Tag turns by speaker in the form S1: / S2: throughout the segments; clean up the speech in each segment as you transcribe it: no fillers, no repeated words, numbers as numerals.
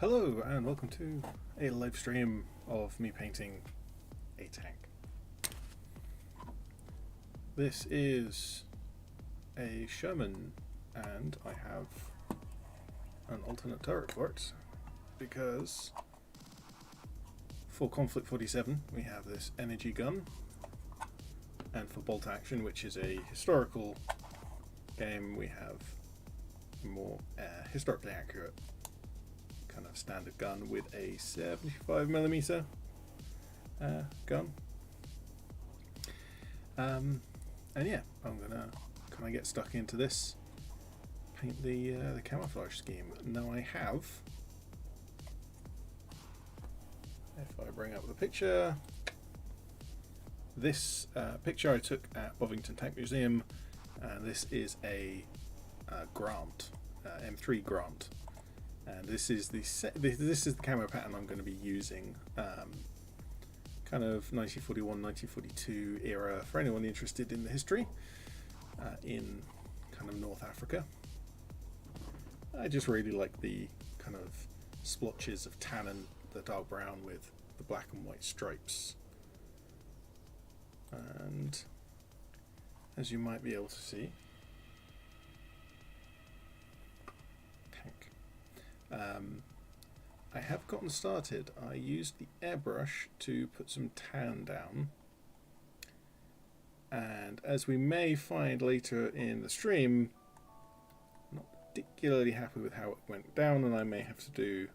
S1: Hello and welcome to a live stream of me painting a tank. This is a Sherman and I have an alternate turret for it because for Conflict 47 we have this energy gun, and for Bolt Action, which is a historical game, we have a more historically accurate kind of standard gun with a 75mm gun. And yeah, I'm gonna kind of get stuck into this, paint the camouflage scheme. Now I have, if I bring up the picture, this picture I took at Bovington Tank Museum, and this is a grant, M3 grant. And this is the camo pattern I'm going to be using, kind of 1941, 1942 era for anyone interested in the history in kind of North Africa. I just really like the kind of splotches of tan and the dark brown with the black and white stripes. And as you might be able to see, I have gotten started. I used the airbrush to put some tan down, and as we may find later in the stream, I'm not particularly happy with how it went down, and I may have to do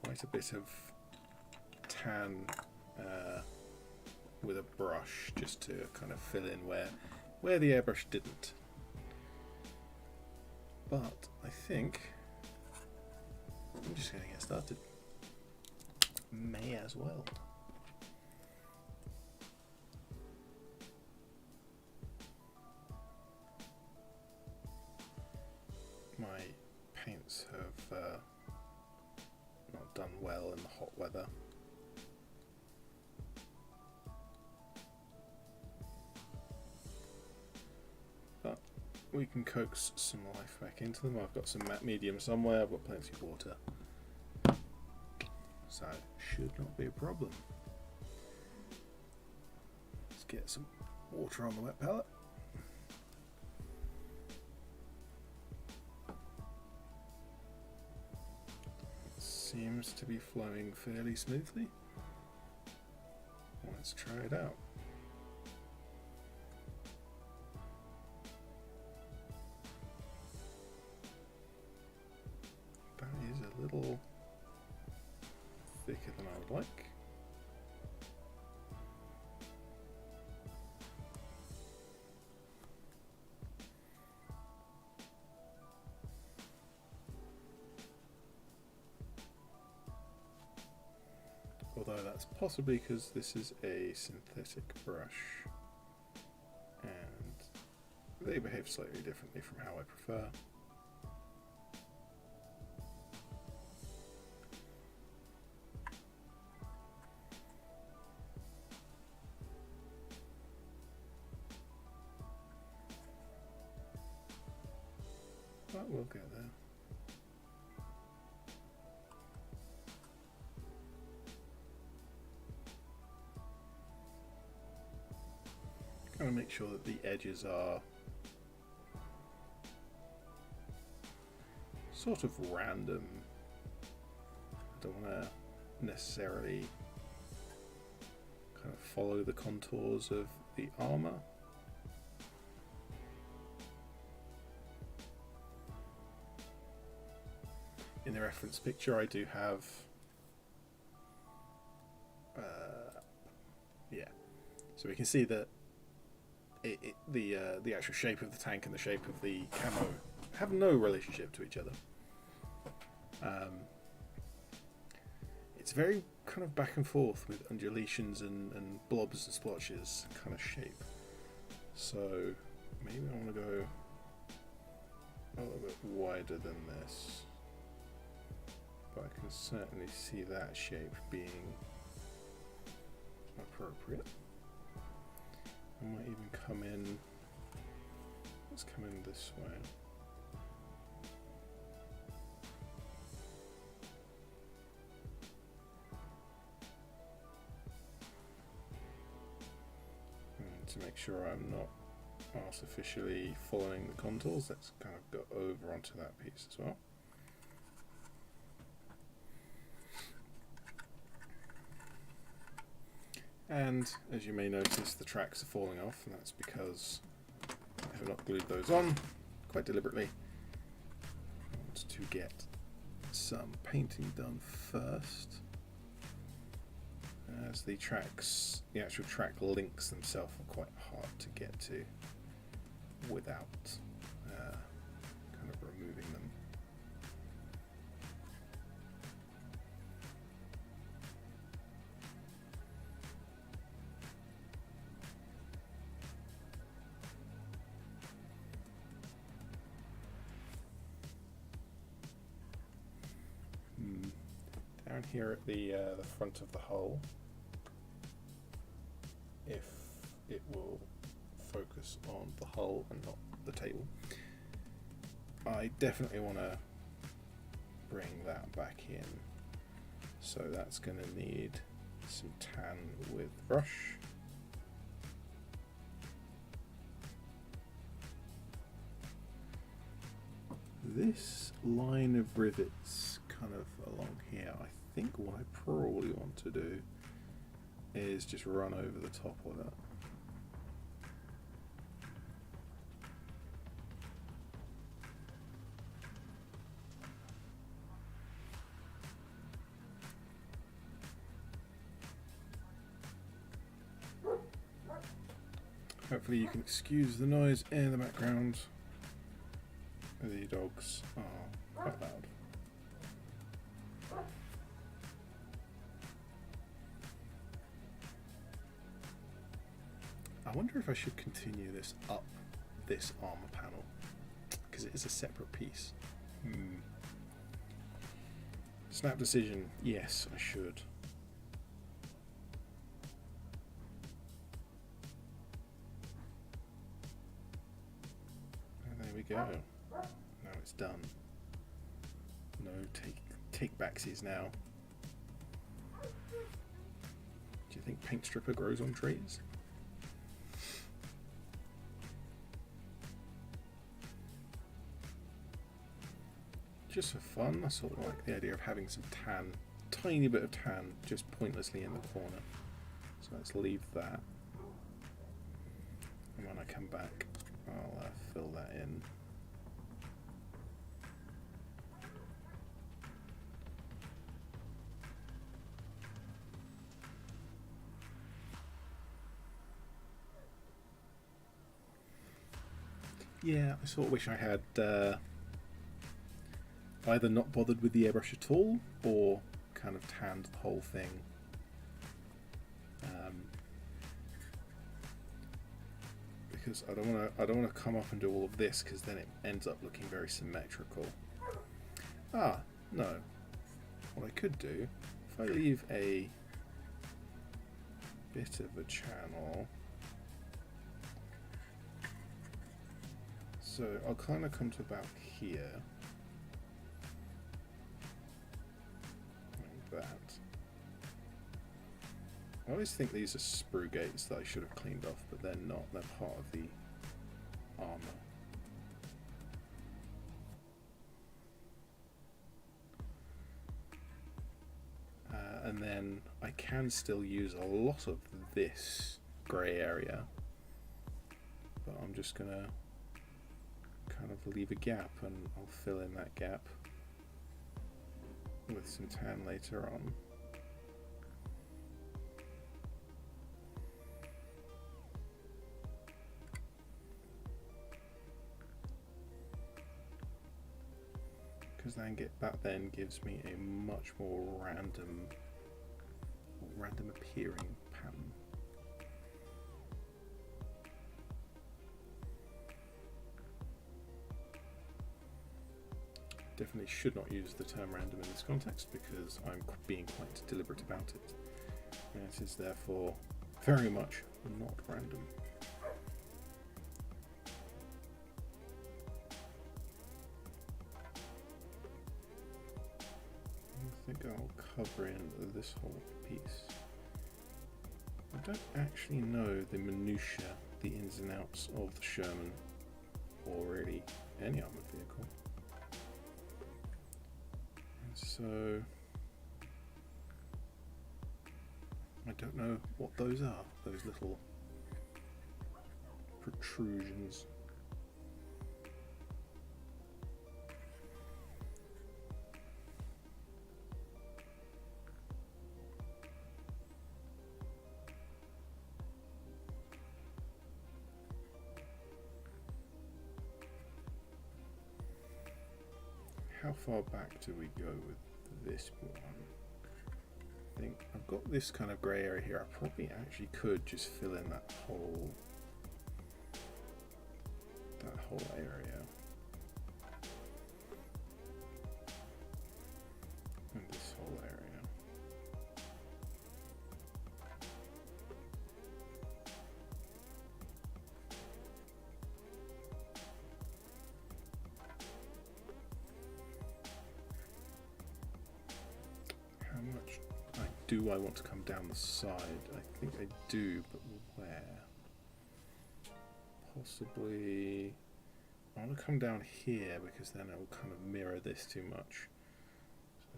S1: quite a bit of tan with a brush just to kind of fill in where the airbrush didn't. But I think I'm just going to get started. May as well. My paints have not done well in the hot weather. But we can coax some life back into them. I've got some matte medium somewhere, I've got plenty of water, so should not be a problem. Let's get some water on the wet palette. It seems to be flowing fairly smoothly. Let's try it out. That is a little thicker than I would like. Although that's possibly because this is a synthetic brush and they behave slightly differently from how I prefer. But we'll get there. Kind of make sure that the edges are sort of random. I don't want to necessarily kind of follow the contours of the armor. In the reference picture I do have yeah, so we can see that the actual shape of the tank and the shape of the camo have no relationship to each other. It's very kind of back and forth with undulations and blobs and splotches kind of shape. So maybe I want to go a little bit wider than this. But I can certainly see that shape being appropriate. I might even come in, let's come in this way. to make sure I'm not artificially following the contours. Let's kind of go over onto that piece as well. And as you may notice, the tracks are falling off, and that's because I have not glued those on quite deliberately. I want to get some painting done first, as the actual track links themselves are quite hard to get to without kind of removing them. Down here at the front of the hull, if it will focus on the hull and not the table, I definitely want to bring that back in. So that's going to need some tan with brush. This line of rivets kind of along here, I think what I probably want to do is just run over the top of it. Hopefully you can excuse the noise in the background. The dogs are quite loud. I wonder if I should continue this up this armor panel, because it is a separate piece. Snap decision, yes, I should. And there we go. Now it's done. No take backsies now. Do you think paint stripper grows on trees? Just for fun, I sort of like the idea of having some tan, tiny bit of tan, just pointlessly in the corner. So let's leave that. And when I come back, I'll fill that in. Yeah, I sort of wish I had either not bothered with the airbrush at all, or kind of tanned the whole thing. Because I don't want to come up and do all of this, because then it ends up looking very symmetrical. Ah, no. What I could do, if I leave a bit of a channel, so I'll kind of come to about here. Like that. I always think these are sprue gates that I should have cleaned off, but they're not. They're part of the armor. And then I can still use a lot of this grey area, but I'm just gonna kind of leave a gap, and I'll fill in that gap with some tan later on. Because then gives me a much more random appearing pattern. Definitely should not use the term random in this context, because I'm being quite deliberate about it. And it is therefore very much not random. I think I'll cover in this whole piece. don't actually know the minutiae, the ins and outs of the Sherman, or really any armoured vehicle. And so I don't know what those are, those little protrusions. How far back do we go with this one? I think I've got this kind of grey area here. I probably actually could just fill in that whole area. And this whole area. Do I want to come down the side? I think I do, but where? Possibly I want to come down here because then it will kind of mirror this too much.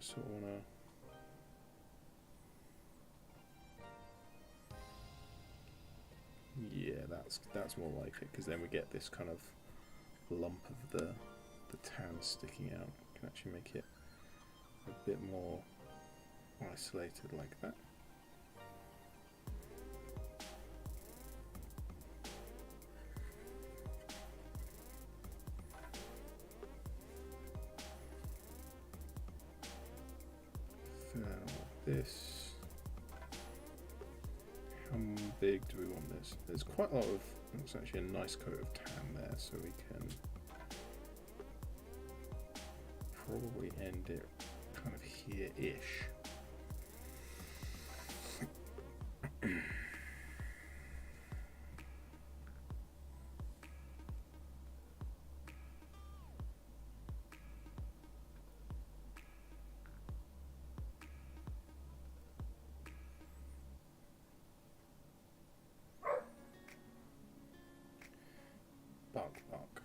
S1: So I sort of want to, yeah, that's more like it, because then we get this kind of lump of the tan sticking out. Can actually make it a bit more isolated like that. Now this, how big do we want this? There's quite a lot of, it's actually a nice coat of tan there, so we can probably end it kind of here-ish. Bark.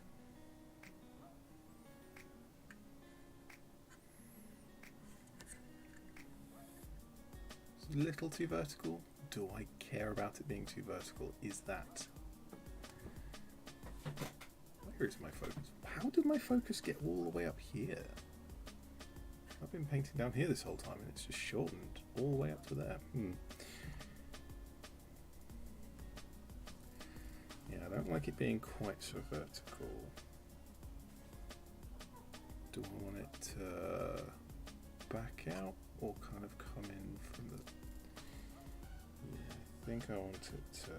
S1: It's a little too vertical. Do I care about it being too vertical? Is that... Where is my focus? How did my focus get all the way up here? I've been painting down here this whole time and it's just shortened all the way up to there. Yeah, I don't like it being quite so vertical. Do I want it to back out or kind of come in from the... Yeah, I think I want it to...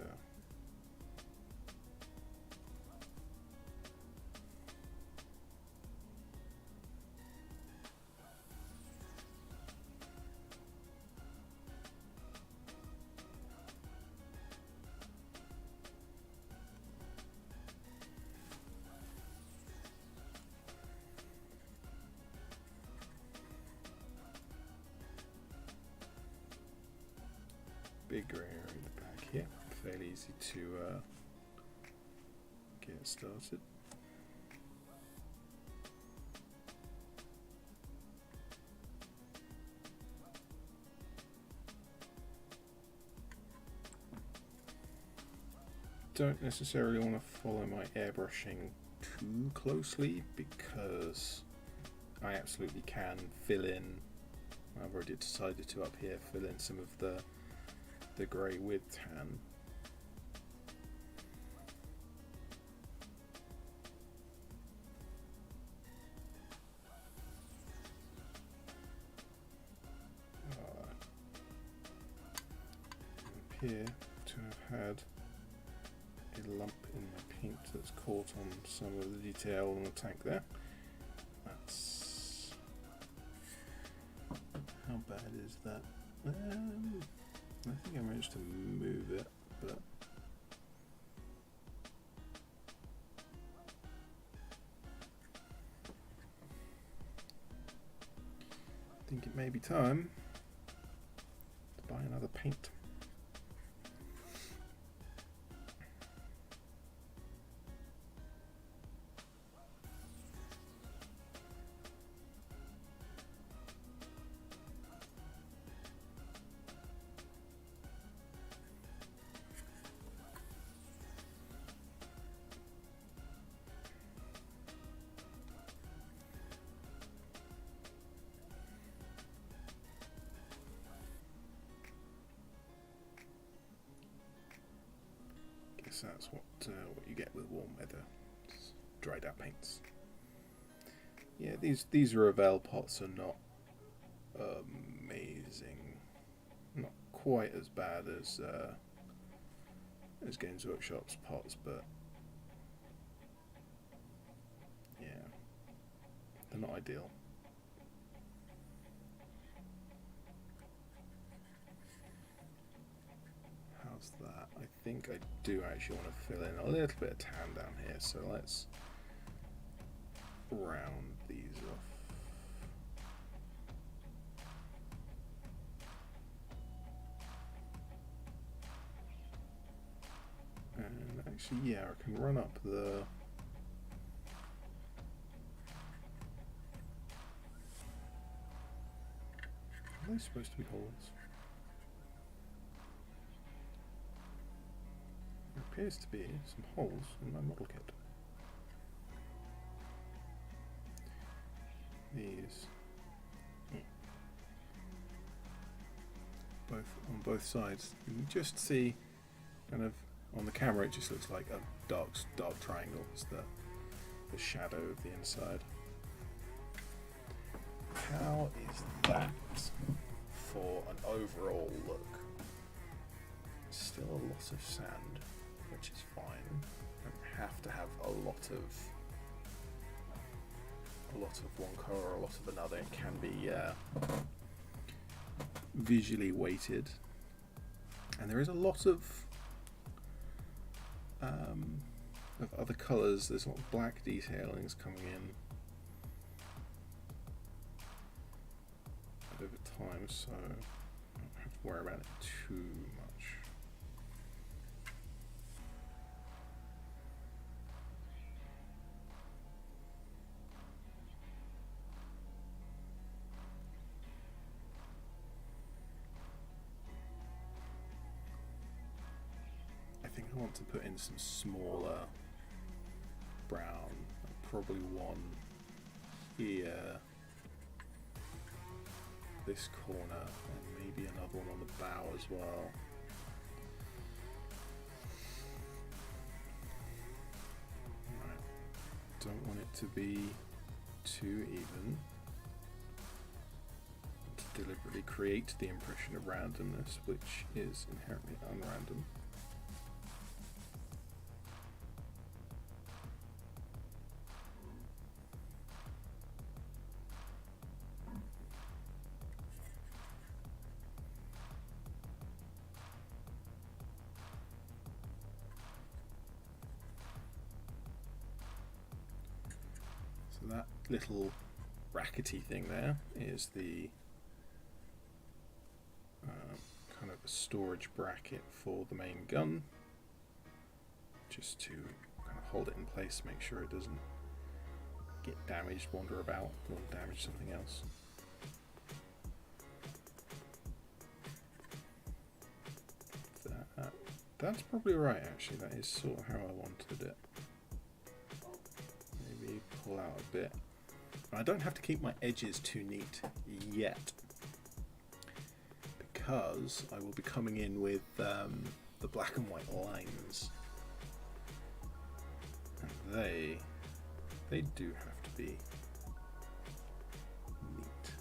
S1: Bigger area in the back here, fairly easy to get started. Don't necessarily want to follow my airbrushing too closely because I absolutely can fill in, I've already decided to up here, fill in some of the grey with tan. Appear to have had a lump in my paint that's caught on some of the detail on the tank there. That's... How bad is that? I think I managed to move it, but I think it may be time to buy another paint. guess that's what you get with warm weather. It's dried out paints. Yeah, these Revell pots are not amazing. Not quite as bad as Games Workshop's pots, but yeah, they're not ideal. How's that? I think I do actually want to fill in a little bit of tan down here, so let's round these off. And actually, yeah, I can run up the... Are they supposed to be holes? There appears to be some holes in my model kit. These both on both sides. You can just see kind of on the camera it just looks like a dark triangle. It's the shadow of the inside. How is that for an overall look? Still a lot of sand, which is fine. Don't have to have a lot of one colour or a lot of another. It can be visually weighted, and there is a lot of other colours. There's a lot of black detailings coming in over time, so I don't have to worry about it too much. I think I want to put in some smaller brown, probably one here, this corner, and maybe another one on the bow as well. Right. Don't want it to be too even. To deliberately create the impression of randomness, which is inherently unrandom. That little brackety thing there is the kind of a storage bracket for the main gun, just to kind of hold it in place, make sure it doesn't get damaged, wander about, or damage something else. That's probably right, actually. That is sort of how I wanted it. Pull out a bit. I don't have to keep my edges too neat yet, because I will be coming in with the black and white lines, and they do have to be neat.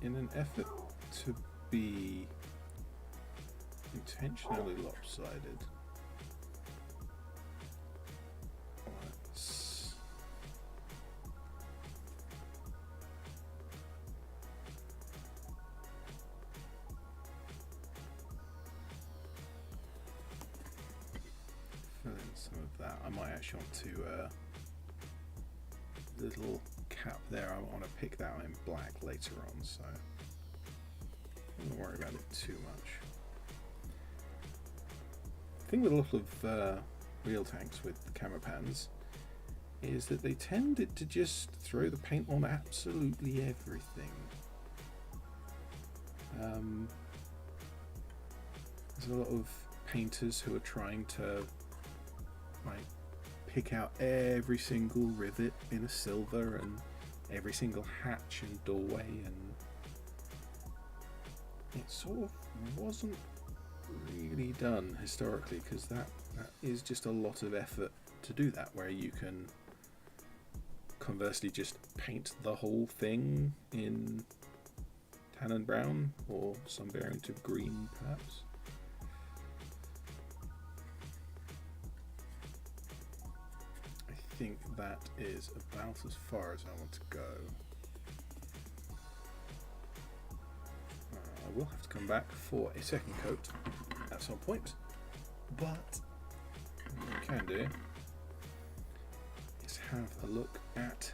S1: In an effort to be intentionally lopsided, some of that. I might actually want to little cap there, I want to pick that out in black later on, so don't worry about it too much. The thing with a lot of real tanks with the camera pans is that they tended to just throw the paint on absolutely everything. There's a lot of painters who are trying to like pick out every single rivet in a silver and every single hatch and doorway, and it sort of wasn't really done historically, because that is just a lot of effort to do that, where you can conversely just paint the whole thing in tan and brown, or some variant of green perhaps. I think that is about as far as I want to go. I will have to come back for a second coat at some point, but what we can do is have a look at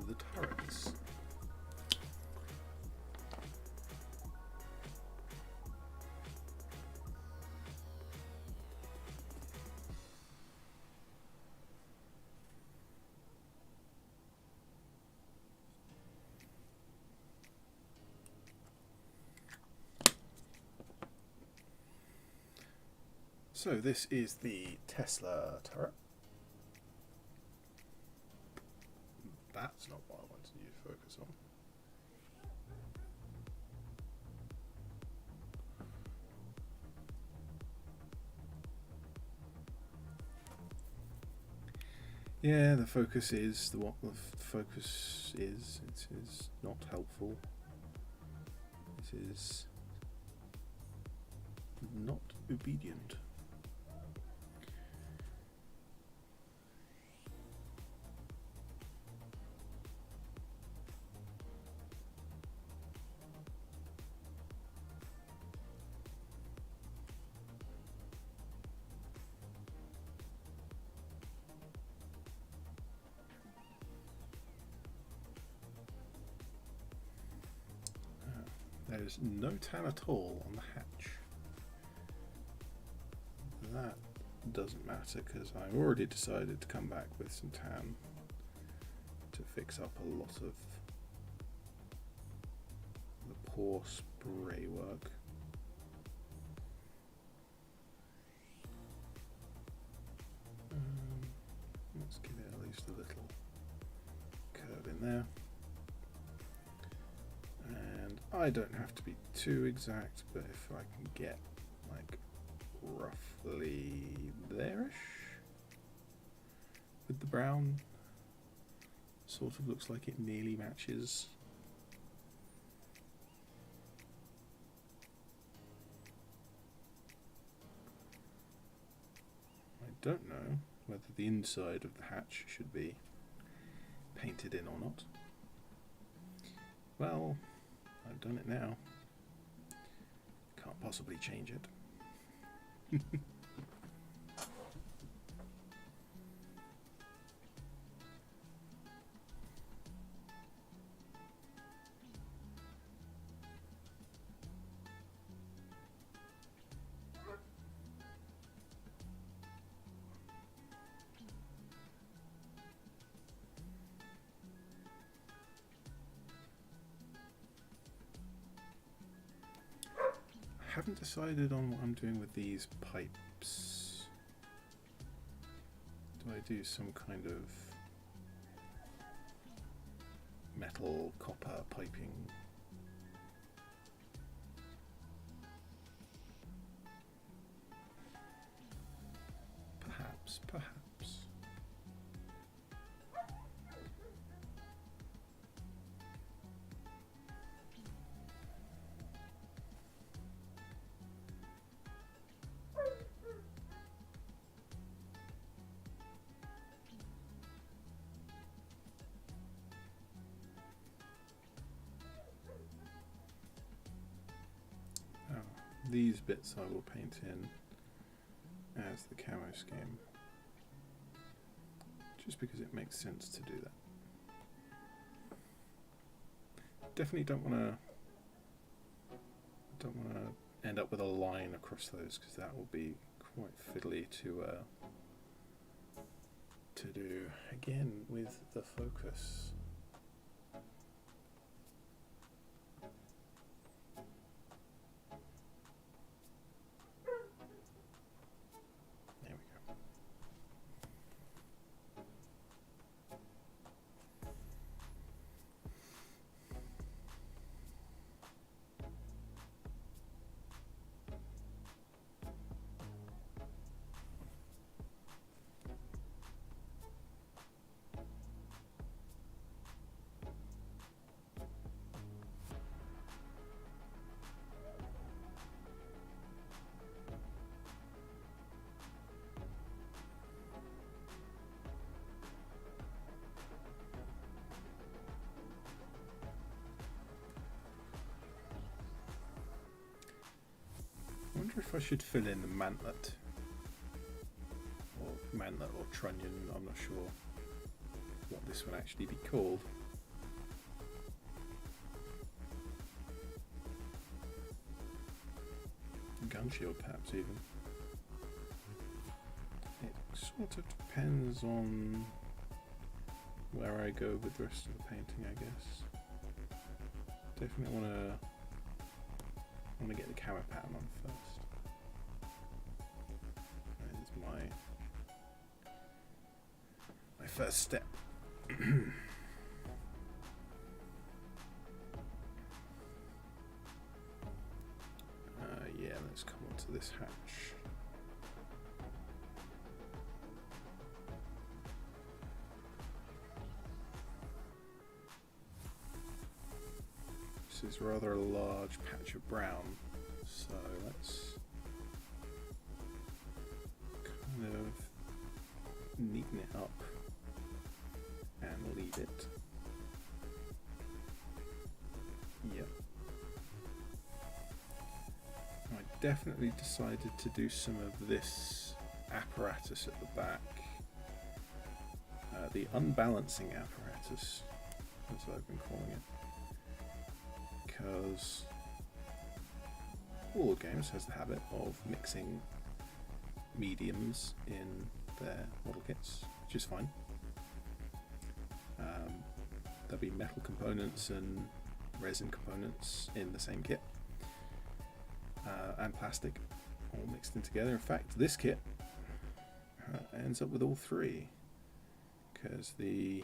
S1: the turrets. So this is the Tesla turret. That's not what I wanted you to focus on. Yeah, the focus is what the focus is. It is not helpful. It is not obedient. There's no tan at all on the hatch. That doesn't matter, because I already decided to come back with some tan to fix up a lot of the poor spray work. Let's give it at least a little curve in there. And I don't have to be too exact, but if I can get like roughly there-ish with the brown, sort of looks like it nearly matches. I don't know whether the inside of the hatch should be painted in or not. Well, I've done it now. Can't possibly change it. I haven't decided on what I'm doing with these pipes. Do I do some kind of metal copper piping? Perhaps. These bits I will paint in as the camo scheme, just because it makes sense to do that. Definitely don't want to end up with a line across those, because that will be quite fiddly to do. Again with the focus. if I should fill in the mantlet or trunnion. I'm not sure what this would actually be called. Gun shield, perhaps even. It sort of depends on where I go with the rest of the painting, I guess. Definitely want to get the camo pattern on first. That is my first step. Yeah, let's come on to this hatch. This is rather a large patch of brown, so let's kind of neaten it up and leave it. Yep. I definitely decided to do some of this apparatus at the back. The unbalancing apparatus, as I've been calling it. Because Warlord Games has the habit of mixing mediums in their model kits, which is fine. There'll be metal components and resin components in the same kit, and plastic all mixed in together. In fact, this kit ends up with all three, because the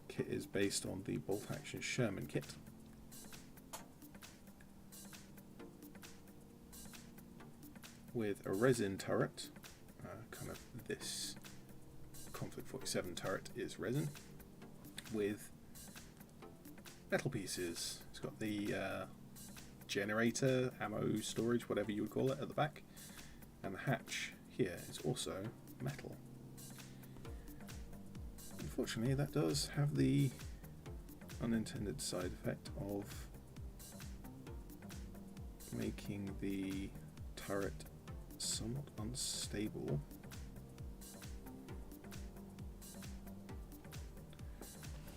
S1: kit is based on the bolt action Sherman kit. With a resin turret, kind of this Conflict 47 turret is resin, with metal pieces. It's got the generator, ammo storage, whatever you would call it, at the back, and the hatch here is also metal. Unfortunately, that does have the unintended side effect of making the turret somewhat unstable.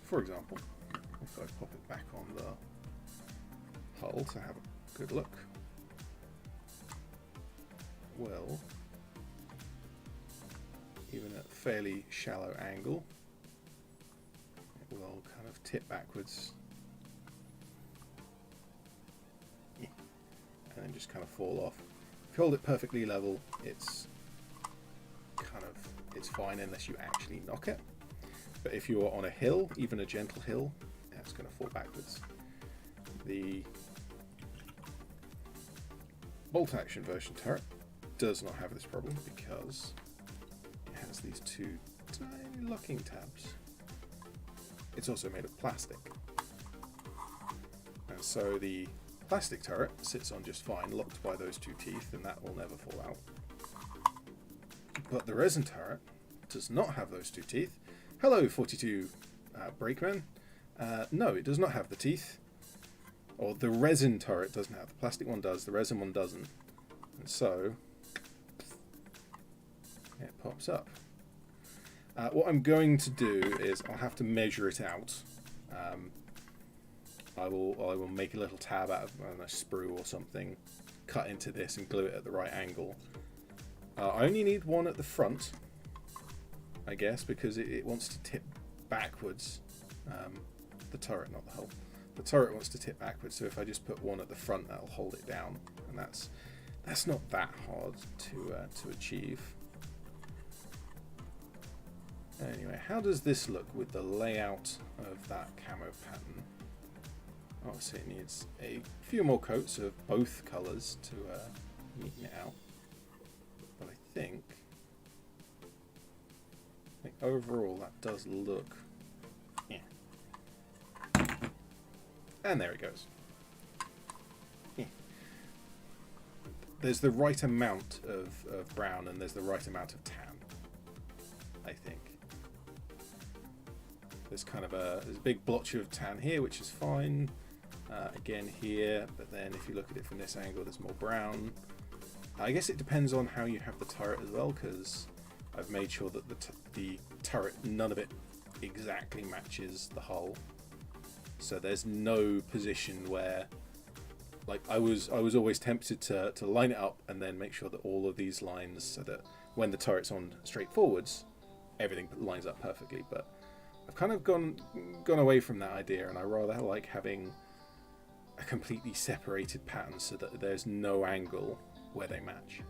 S1: For example, if I pop it back on the hull to have a good look, well, even at a fairly shallow angle, it will kind of tip backwards and then just kind of fall off. If you hold it perfectly level, it's fine unless you actually knock it. But if you're on a hill, even a gentle hill, it's going to fall backwards. The bolt action version turret does not have this problem because it has these two tiny locking tabs. It's also made of plastic, and so the plastic turret sits on just fine, locked by those two teeth, and that will never fall out. But the resin turret does not have those two teeth. Hello, 42 Brakeman. No, it does not have the teeth. Or the resin turret doesn't have. The plastic one does, the resin one doesn't. And so it pops up. What I'm going to do is I'll have to measure it out. I will make a little tab out of a sprue or something, cut into this and glue it at the right angle. I only need one at the front, I guess, because it wants to tip backwards. The turret, not the hull. The turret wants to tip backwards, so if I just put one at the front, that'll hold it down, and that's not that hard to achieve. Anyway, how does this look with the layout of that camo pattern? Obviously it needs a few more coats of both colours to neaten it out, but I think overall that does look, yeah. And there it goes. Yeah. There's the right amount of brown and there's the right amount of tan, I think. There's kind of there's a big blotch of tan here, which is fine. again here, but then if you look at it from this angle, there's more brown. I guess it depends on how you have the turret as well, because I've made sure that the turret, none of it exactly matches the hull. So there's no position where, like, I was always tempted to line it up and then make sure that all of these lines, so that when the turret's on straight forwards, everything lines up perfectly. But I've kind of gone away from that idea, and I rather like having a completely separated pattern so that there's no angle where they match.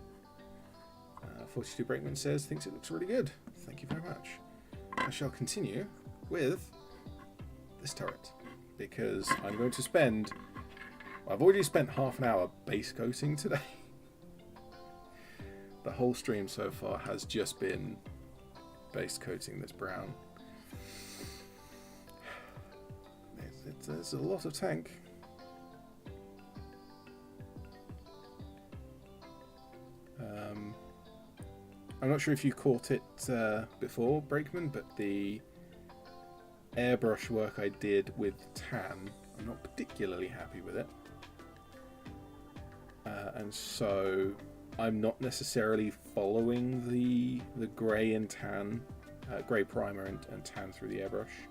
S1: 42 Brakeman says, thinks it looks really good. Thank you very much. I shall continue with this turret, because I'm going to spend... I've already spent half an hour base coating today. The whole stream so far has just been base coating this brown. There's a lot of tank. I'm not sure if you caught it before, Brakeman, but the airbrush work I did with tan, I'm not particularly happy with it. And so I'm not necessarily following the grey and tan, grey primer and tan through the airbrush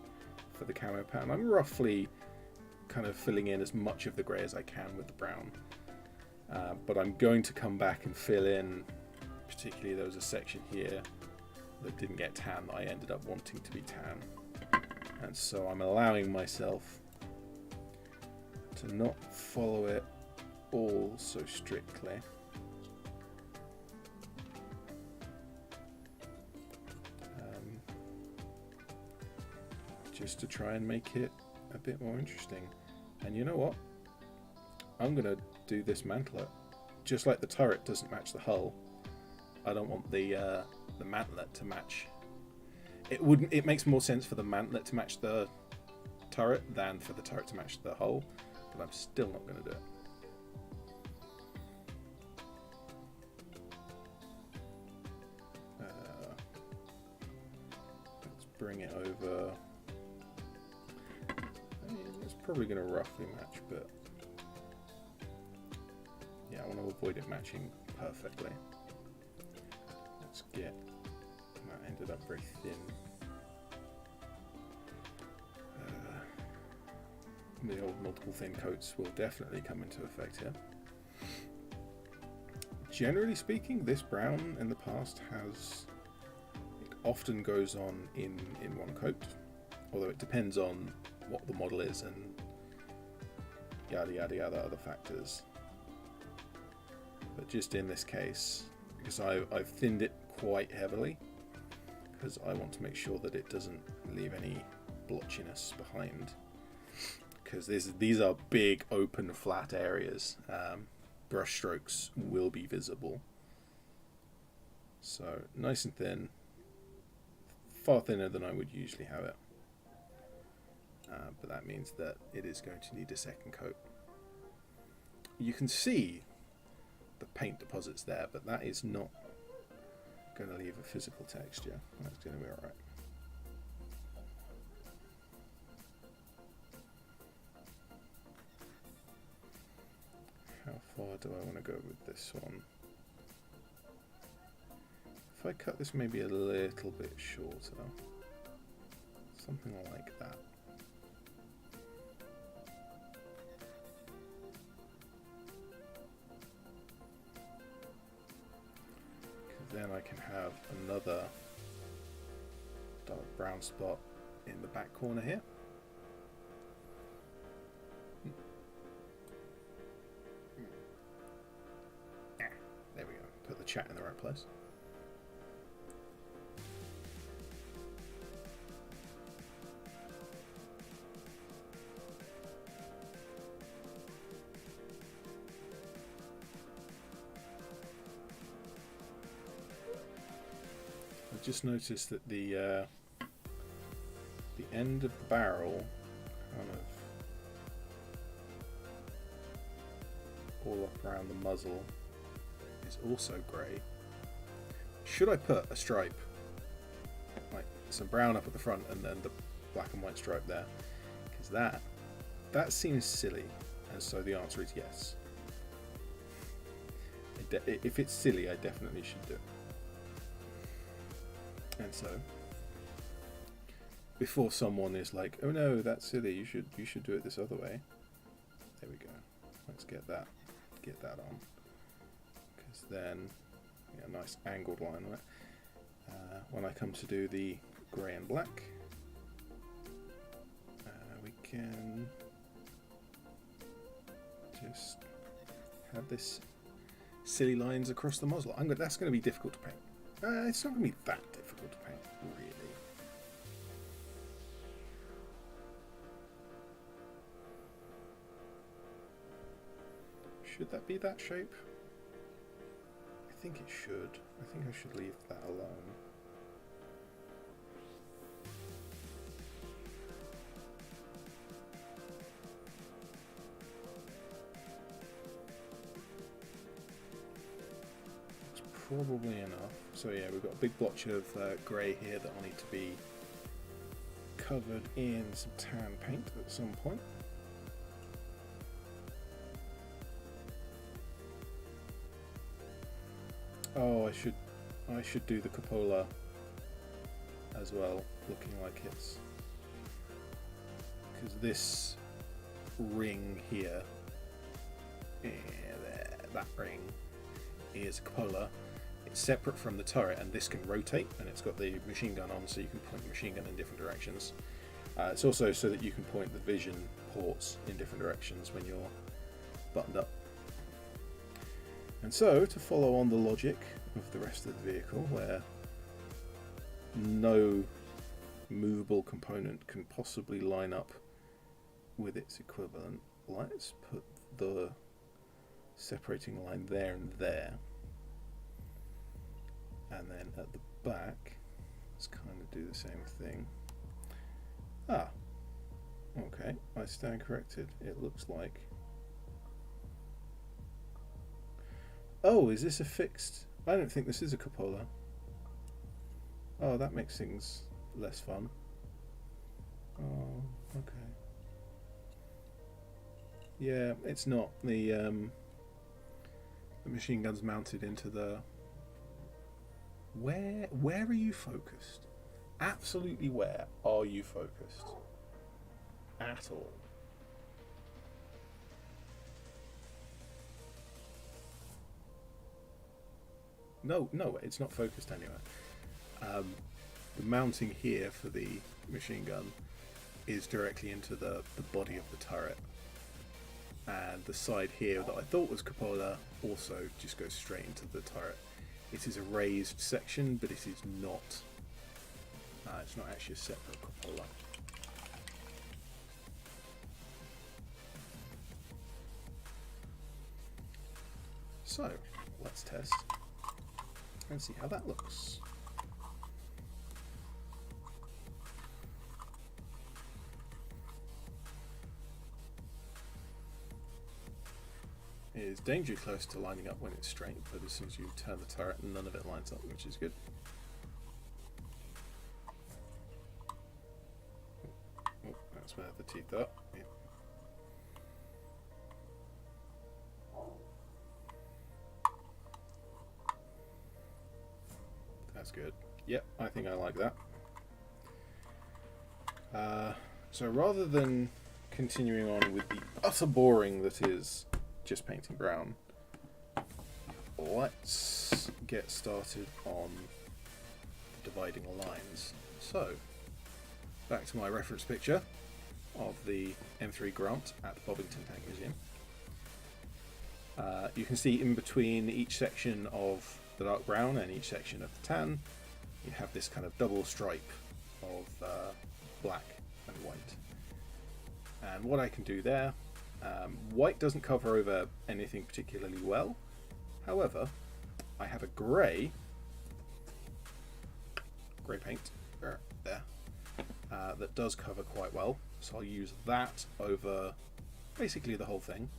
S1: for the camo pattern. I'm roughly kind of filling in as much of the grey as I can with the brown. But I'm going to come back and fill in, particularly there was a section here that didn't get tan that I ended up wanting to be tan. And so I'm allowing myself to not follow it all so strictly. Just to try and make it a bit more interesting. And you know what? I'm going to do this mantlet. Just like the turret doesn't match the hull, I don't want the mantlet to match. It makes more sense for the mantlet to match the turret than for the turret to match the hull, but I'm still not going to do it. Let's bring it over. I mean, it's probably going to roughly match, but yeah, I want to avoid it matching perfectly. Let's get, that ended up very thin. The old multiple thin coats will definitely come into effect here. Generally speaking, this brown in the past it often goes on in one coat, although it depends on what the model is and yada yada yada other factors. But just in this case, because I've thinned it quite heavily, because I want to make sure that it doesn't leave any blotchiness behind, because these are big open flat areas. Brush strokes will be visible, so nice and thin, far thinner than I would usually have it, but that means that it is going to need a second coat. You can see the paint deposits there, but that is not going to leave a physical texture. That's going to be alright. How far do I want to go with this one? If I cut this maybe a little bit shorter, something like that. Then I can have another dark brown spot in the back corner here. There we go. Put the chat in the right place. Just noticed that the end of the barrel kind of all up around the muzzle is also grey. Should I put a stripe, like some brown up at the front and then the black and white stripe there? Because that seems silly. And so the answer is yes. If it's silly, I definitely should do it. And so, before someone is like, "Oh no, that's silly. You should do it this other way." There we go. Let's get that on, because then, yeah, nice angled line on it. When I come to do the grey and black, we can just have this silly lines across the muzzle. That's going to be difficult to paint. It's not going to be that difficult to paint, really. Should that be that shape? I think it should. I think I should leave that alone. It's probably enough. So yeah, we've got a big blotch of grey here that will need to be covered in some tan paint at some point. Oh, I should do the cupola as well, looking like it's, because this ring here, that ring is a cupola. It's separate from the turret, and this can rotate, and it's got the machine gun on, so you can point the machine gun in different directions. It's also so that you can point the vision ports in different directions when you're buttoned up. And so, to follow on the logic of the rest of the vehicle, where no movable component can possibly line up with its equivalent, let's put the separating line there and there. And then at the back, let's kind of do the same thing. Ah, okay, I stand corrected. It looks like... Oh, is this a fixed? I don't think this is a cupola. Oh, that makes things less fun. Oh, okay. Yeah, it's not. The machine gun's mounted into the... Where are you focused? Absolutely where are you focused? At all. No, it's not focused anywhere. The mounting here for the machine gun is directly into the body of the turret. And the side here that I thought was cupola also just goes straight into the turret. It is a raised section, but it is not. It's not actually a separate cupola. So, let's test and see how that looks. It is dangerously close to lining up when it's straight, but as soon as you turn the turret, none of it lines up, which is good. Oh, that's where the teeth are. Yeah. That's good. Yep, I think I like that. So rather than continuing on with the utter boring that is just painting brown, let's get started on dividing lines. So, back to my reference picture of the M3 Grant at Bovington Tank Museum. You can see in between each section of the dark brown and each section of the tan, you have this kind of double stripe of black and white. And what I can do there, white doesn't cover over anything particularly well. However, I have a grey paint there that does cover quite well, so I'll use that over basically the whole thing.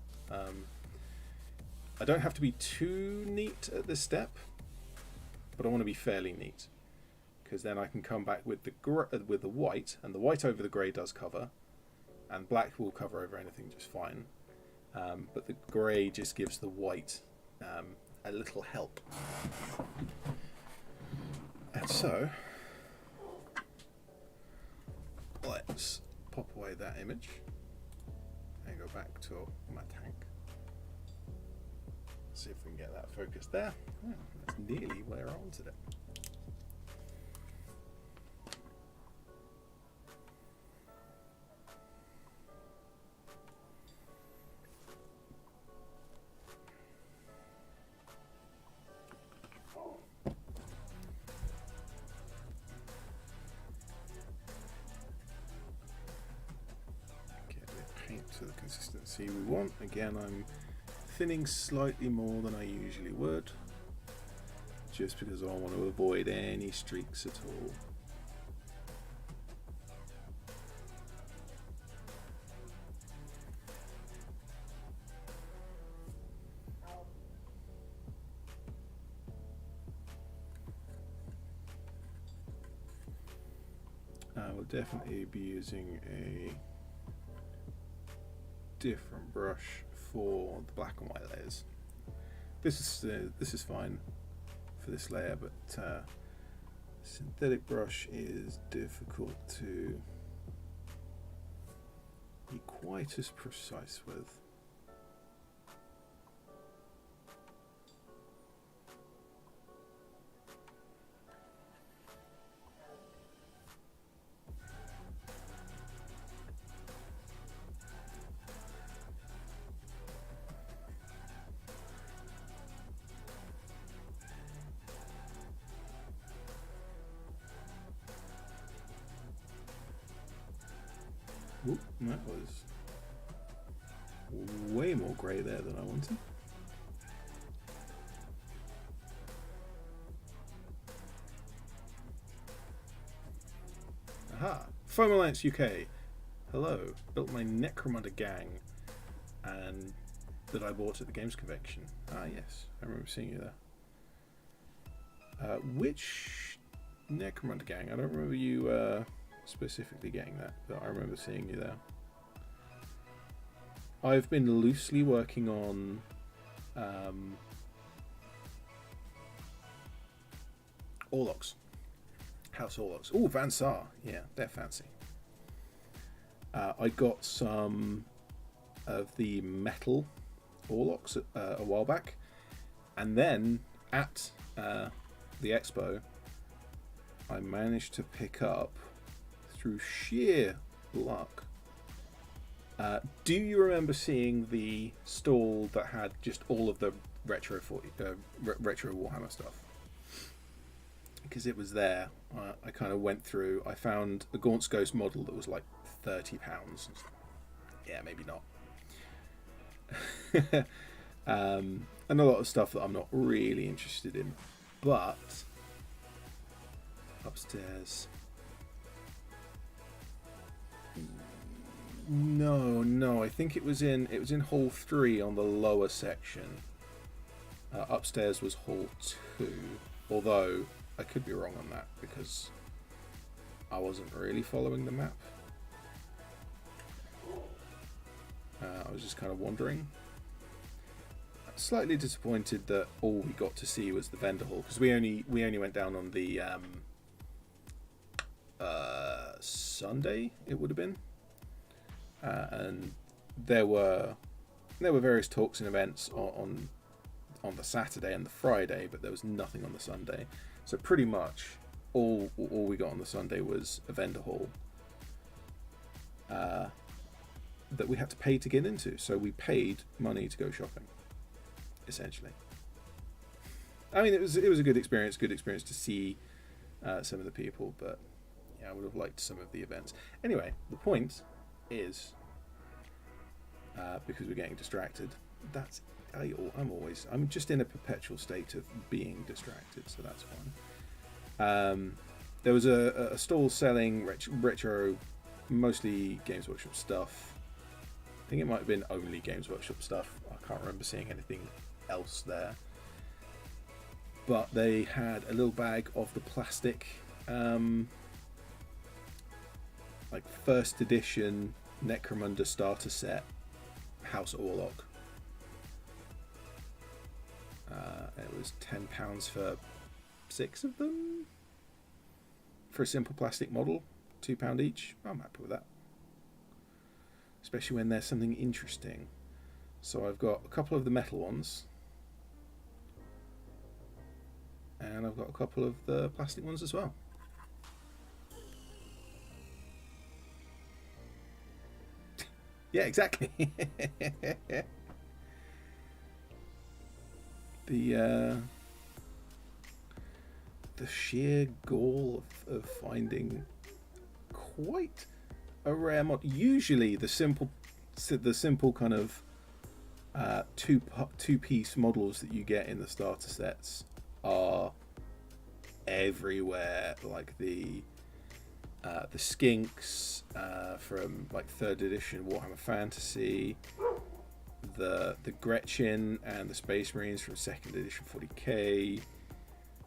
S1: I don't have to be too neat at this step, but I want to be fairly neat, because then I can come back with the white, and the white over the grey does cover, and black will cover over anything just fine. but the grey just gives the white a little help. And so let's pop away that image and go back to my tank. See if we can get that focused there. Oh, that's nearly where I wanted it. To the consistency we want. Again, I'm thinning slightly more than I usually would, just because I want to avoid any streaks at all. I will definitely be using a different brush for the black and white layers. This is fine for this layer, but synthetic brush is difficult to be quite as precise with. Oop, that was way more grey there than I wanted. Aha! Foam Alliance UK. Hello. Built my Necromunda gang and that I bought at the Games Convention. Ah yes, I remember seeing you there. Which Necromunda gang? I don't remember you specifically getting that, but I remember seeing you there. I've been loosely working on Orlocks, House Orlocks. Oh, Van Saar, yeah, they're fancy. I got some of the metal Orlocks a while back, and then at the expo I managed to pick up, through sheer luck. Do you remember seeing the stall that had just all of the retro Warhammer stuff? Because it was there. I kind of went through. I found a Gaunt's Ghost model that was like £30. Yeah, maybe not. And a lot of stuff that I'm not really interested in. But upstairs. No, I think it was in hall 3 on the lower section. Upstairs was hall 2, although I could be wrong on that because I wasn't really following the map. I was just kind of wandering. Slightly disappointed that all we got to see was the vendor hall, because we only went down on the Sunday, it would have been. And there were various talks and events on the Saturday and the Friday, but there was nothing on the Sunday. So pretty much all we got on the Sunday was a vendor hall that we had to pay to get into. So we paid money to go shopping, essentially. I mean, it was a good experience to see some of the people, but yeah, I would have liked some of the events. Anyway, the point is, because we're getting distracted, I'm just in a perpetual state of being distracted, so that's fine. There was a stall selling retro, mostly Games Workshop stuff. I think it might have been only Games Workshop stuff. I can't remember seeing anything else there. But they had a little bag of the plastic, like first edition Necromunda starter set, House Orlog. It was £10 for 6 of them for a simple plastic model, £2 each. I'm happy with that, especially when there's something interesting. So I've got a couple of the metal ones, and I've got a couple of the plastic ones as well. Yeah, exactly. The sheer gall of finding quite a rare mod. Usually the simple kind of two-piece models that you get in the starter sets are everywhere, like the Skinks from like 3rd edition Warhammer Fantasy, the Gretchen and the Space Marines from 2nd edition 40k.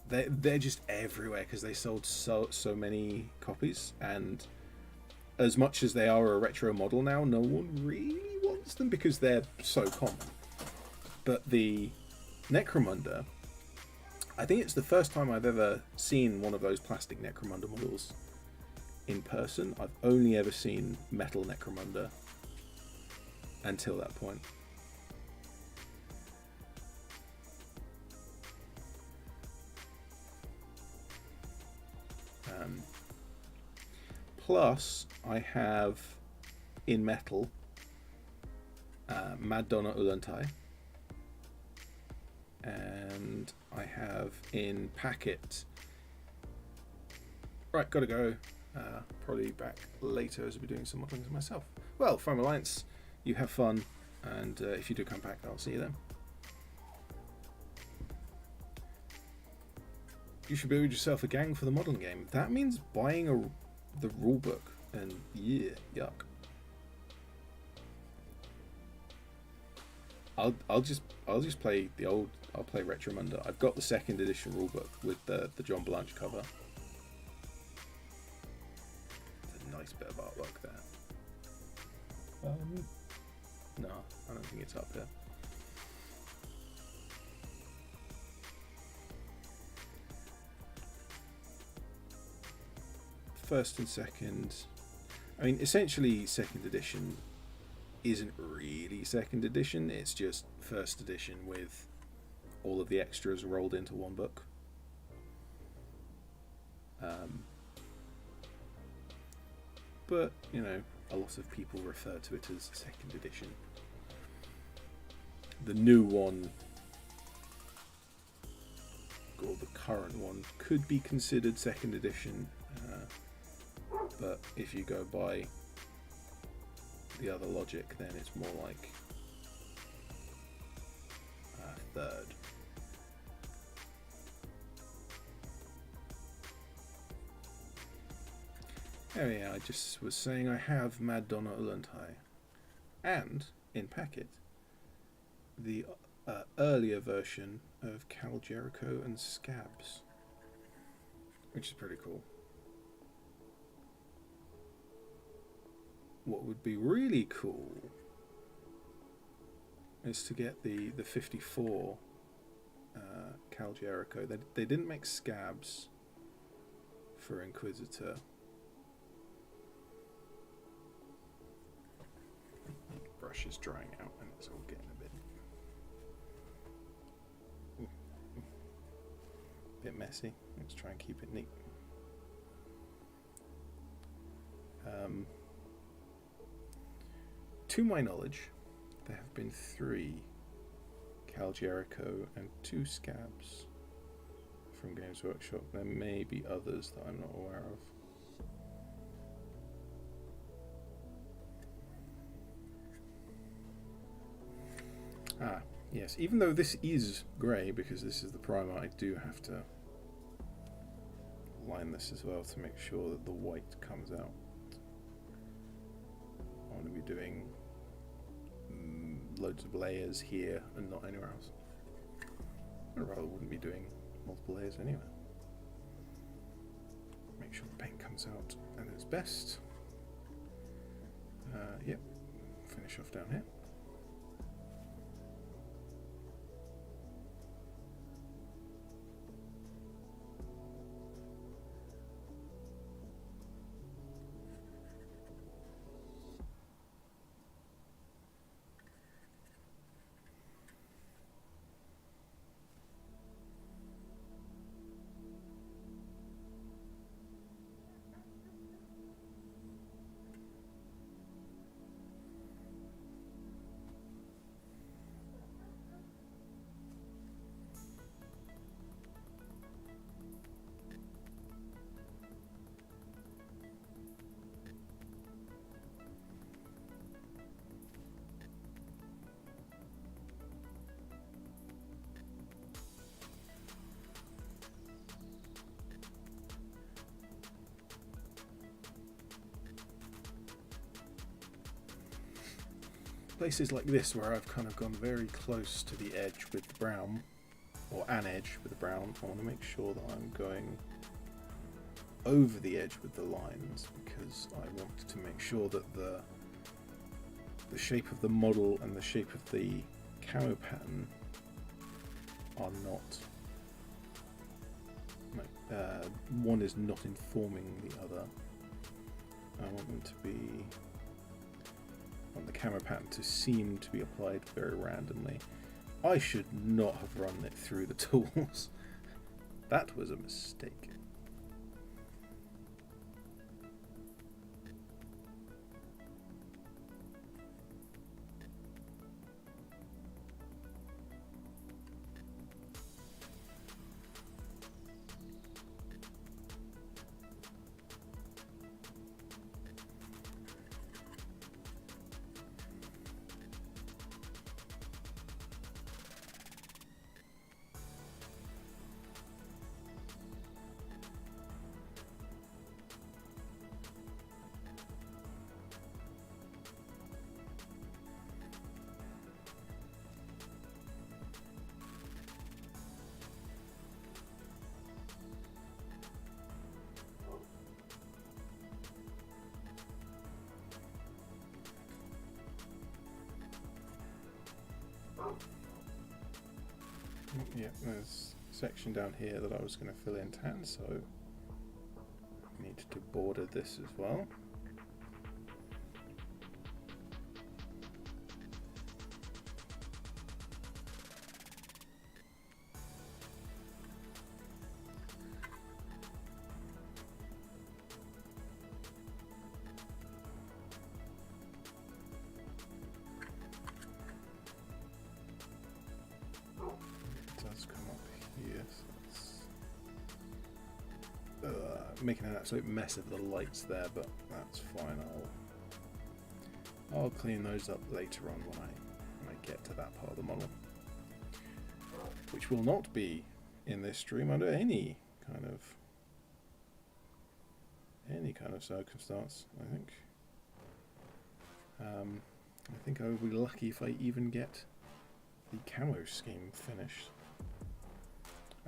S1: They're just everywhere because they sold so many copies, and as much as they are a retro model now, no one really wants them because they're so common. But the Necromunda, I think it's the first time I've ever seen one of those plastic Necromunda models in person. I've only ever seen metal Necromunda until that point. Plus, I have in metal Mad Donna Ulantai, and I have in packet. Right, gotta go. Probably back later as I'll be doing some modelling myself. Well, Foam Alliance, you have fun, and if you do come back, I'll see you then. You should build yourself a gang for the modelling game. That means buying the rulebook, and yeah, yuck. I'll just play the old. I'll play Retromunda. I've got the 2nd edition rulebook with the John Blanche cover. It's a nice bit of artwork there. No, I don't think it's up here. First and second, I mean, essentially 2nd edition isn't really 2nd edition, it's just 1st edition with all of the extras rolled into one book. But, you know, a lot of people refer to it as 2nd edition. The new one, or the current one, could be considered 2nd edition. But if you go by the other logic, then it's more like 3rd. Oh yeah, I just was saying I have Mad Donna Ulantai, and in packet the earlier version of Cal Jericho and Scabs, which is pretty cool. What would be really cool is to get the 54 Cal Jericho. They didn't make Scabs for Inquisitor. Brush is drying out and it's all getting a bit messy. Let's try and keep it neat. To my knowledge, there have been 3 Cal Jericho and 2 Scabs from Games Workshop. There may be others that I'm not aware of. Ah, yes, even though this is grey, because this is the primer, I do have to line this as well to make sure that the white comes out. I want to be doing loads of layers here and not anywhere else. I rather wouldn't be doing multiple layers anyway. Make sure the paint comes out at its best. Yep, finish off down here. places like this where I've kind of gone very close to the edge with the brown, or an edge with the brown, I want to make sure that I'm going over the edge with the lines, because I want to make sure that the shape of the model and the shape of the camo pattern are not, one is not informing the other. I want them to be, I want the camo pattern to seem to be applied very randomly. I should not have run it through the tools. That was a mistake. Yeah, there's a section down here that I was going to fill in tan, so I need to border this as well. Making an absolute mess of the lights there, but that's fine. I'll clean those up later on when I get to that part of the model, which will not be in this stream under any kind of circumstance. I think I will be lucky if I even get the camo scheme finished.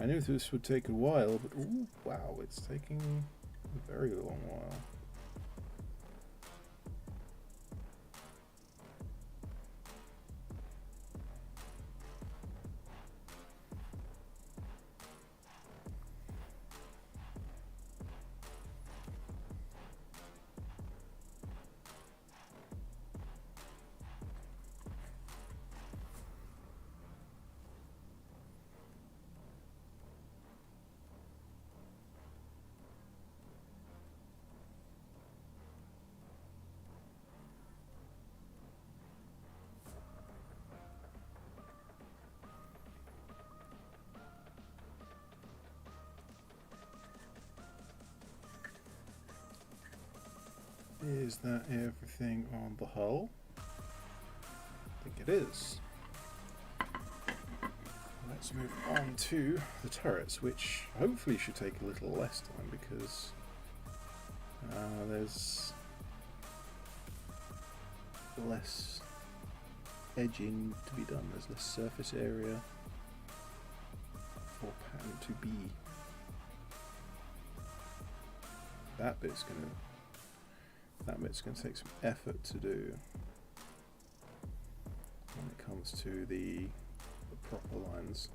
S1: I knew this would take a while, but ooh, wow, it's taking a very long while. Is that everything on the hull? I think it is. Let's move on to the turrets, which hopefully should take a little less time because there's less edging to be done, there's less surface area for pattern to be. That bit's going to take some effort to do when it comes to the proper lines.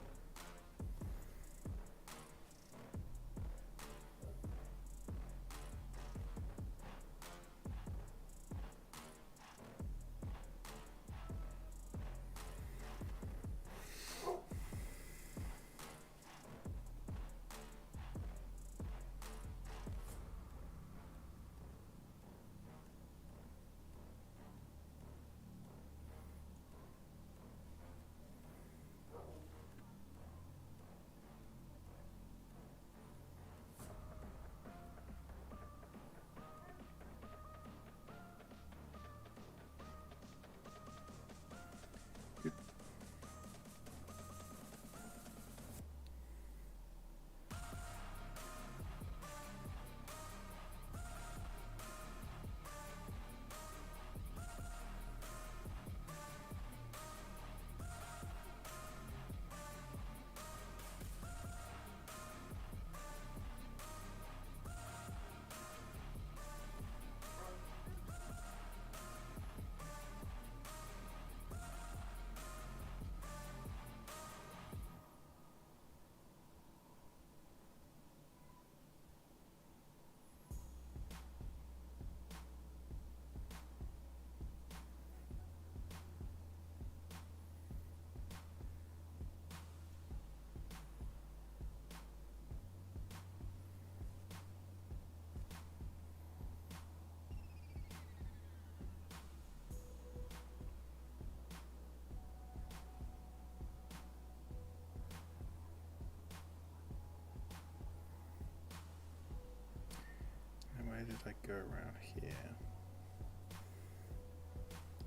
S1: go around here.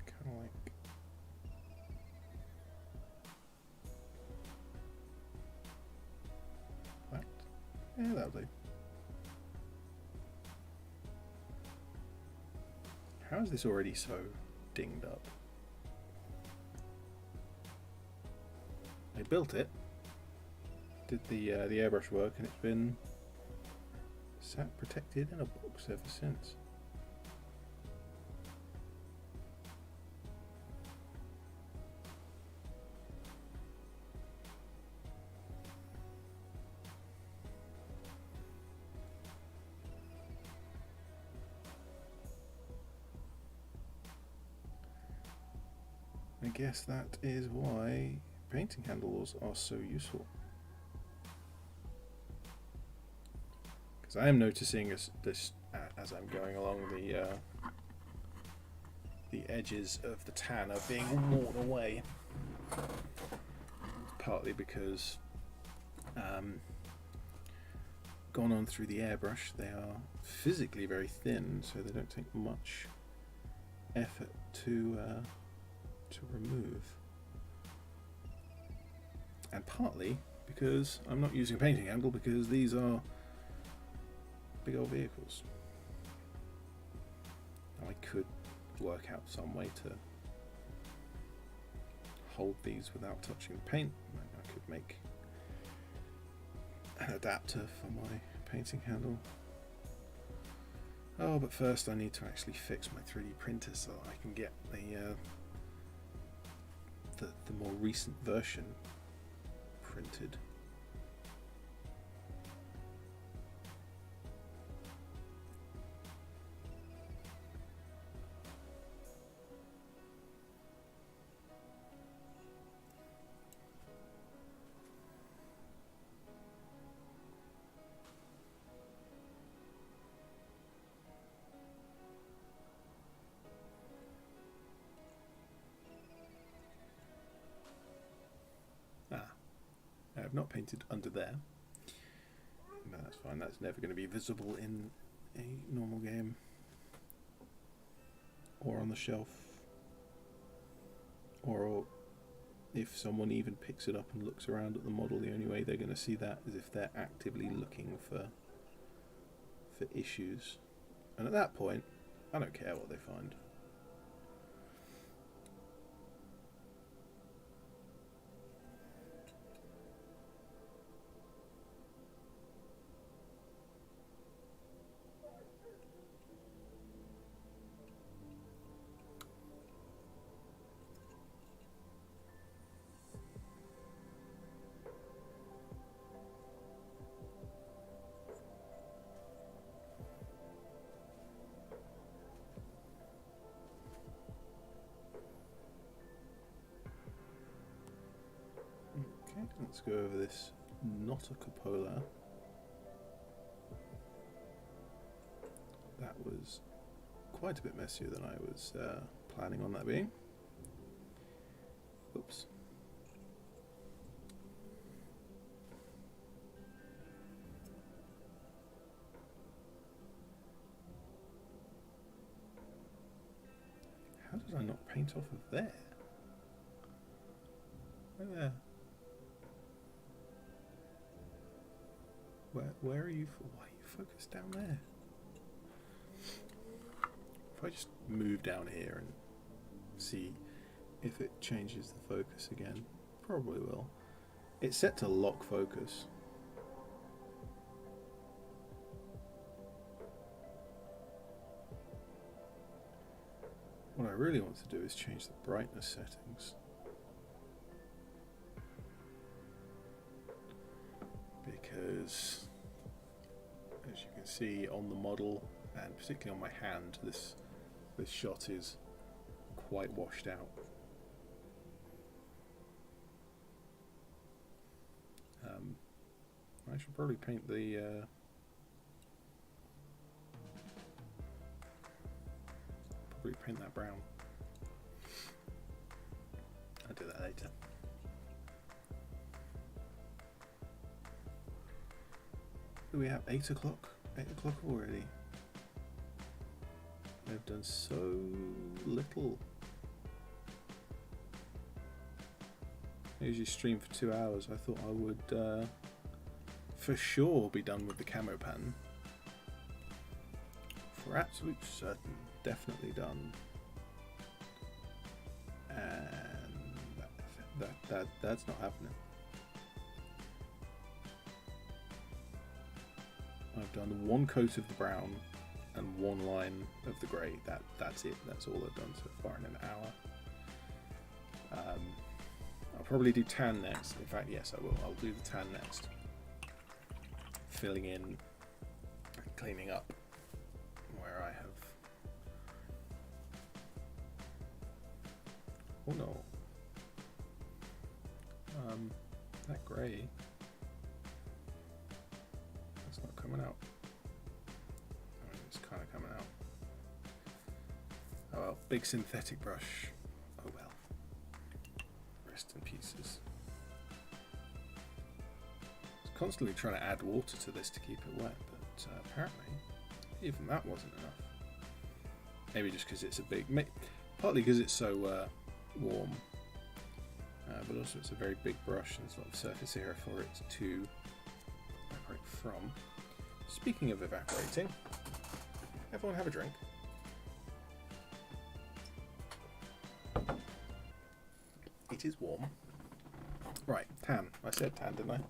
S1: Kind of like that. Yeah, that'll do. How is this already so dinged up? I built it, did the airbrush work, and it's been sat protected in a box ever since. I guess that is why painting handles are so useful. Because I am noticing as I'm going along, the edges of the tan are being worn away. Partly because gone on through the airbrush, they are physically very thin, so they don't take much effort to remove. And partly because I'm not using a painting handle, because these are big old vehicles. I could work out some way to hold these without touching the paint. I could make an adapter for my painting handle. Oh, but first I need to actually fix my 3D printer so I can get the more recent version printed. I have not painted under there, but that's fine. That's never going to be visible in a normal game or on the shelf, or if someone even picks it up and looks around at the model, the only way they're going to see that is if they're actively looking for issues, and at that point I don't care what they find. Let's go over this, not a cupola. That was quite a bit messier than I was planning on that being. Oops. How did I not paint off of there? Right there. Where are you? Why are you focused down there? If I just move down here and see if it changes the focus again, probably will. It's set to lock focus. What I really want to do is change the brightness settings. Because, as you can see on the model, and particularly on my hand, this shot is quite washed out. I should probably paint the that brown. I'll do that later. Do we have 8 o'clock? 8 o'clock already? I've done so little. I usually stream for 2 hours. I thought I would for sure be done with the camo pattern. For absolute certain, definitely done. And that's not happening. I've done 1 coat of the brown and 1 line of the grey. That's it. That's all I've done so far in an hour. I'll probably do tan next. In fact, yes, I will. I'll do the tan next. Filling in and cleaning up where I have. Oh no. That grey. That's not coming out. I mean, it's kind of coming out. Oh well, big synthetic brush. Oh well. Rest in pieces. I was constantly trying to add water to this to keep it wet, but apparently even that wasn't enough. Maybe just because it's a big, partly because it's so warm, but also it's a very big brush and there's a lot of surface area for it to evaporate from. Speaking of evaporating, everyone have a drink. It is warm. Right, tan. I said tan, didn't I?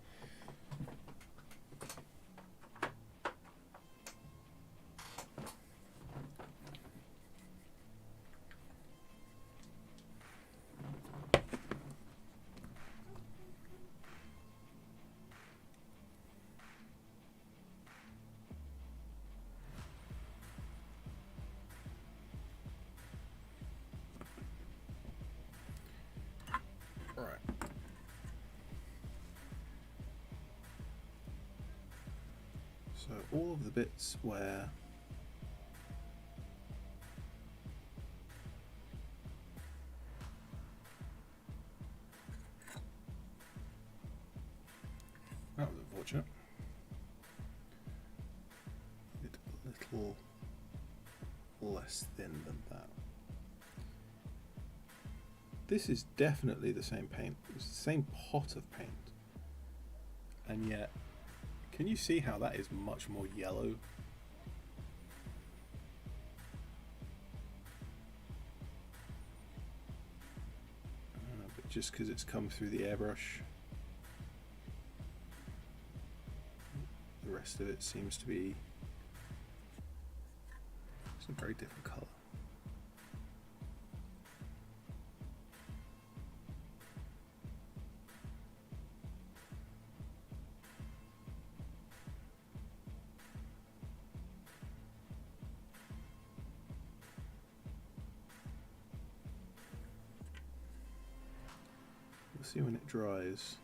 S1: So all of the bits where that was unfortunate. A little less thin than that. This is definitely the same paint. It's the same pot of paint, and yet. Can you see how that is much more yellow? But just because it's come through the airbrush, the rest of it seems to be a very different colour. See when it dries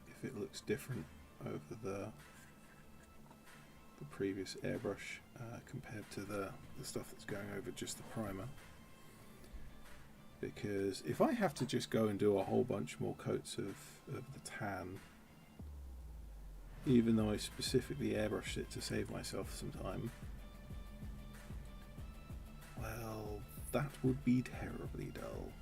S1: if it looks different over the previous airbrush compared to the stuff that's going over just the primer, because if I have to just go and do a whole bunch more coats of the tan, even though I specifically airbrushed it to save myself some time, well, that would be terribly dull.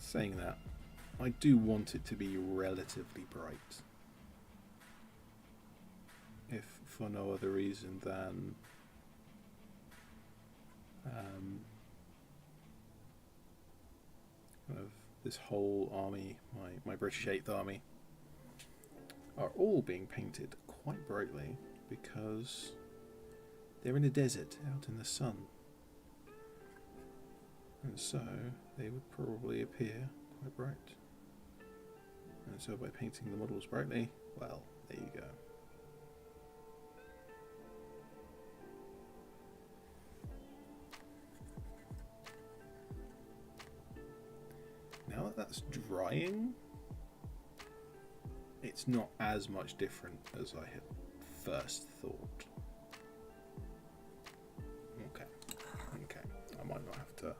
S1: Saying that, I do want it to be relatively bright, if for no other reason than kind of this whole army, my British 8th Army, are all being painted quite brightly because they're in a desert out in the sun. And so they would probably appear quite bright. And so by painting the models brightly, well, there you go. that's drying, it's not as much different as I had first thought. Okay, I might not have to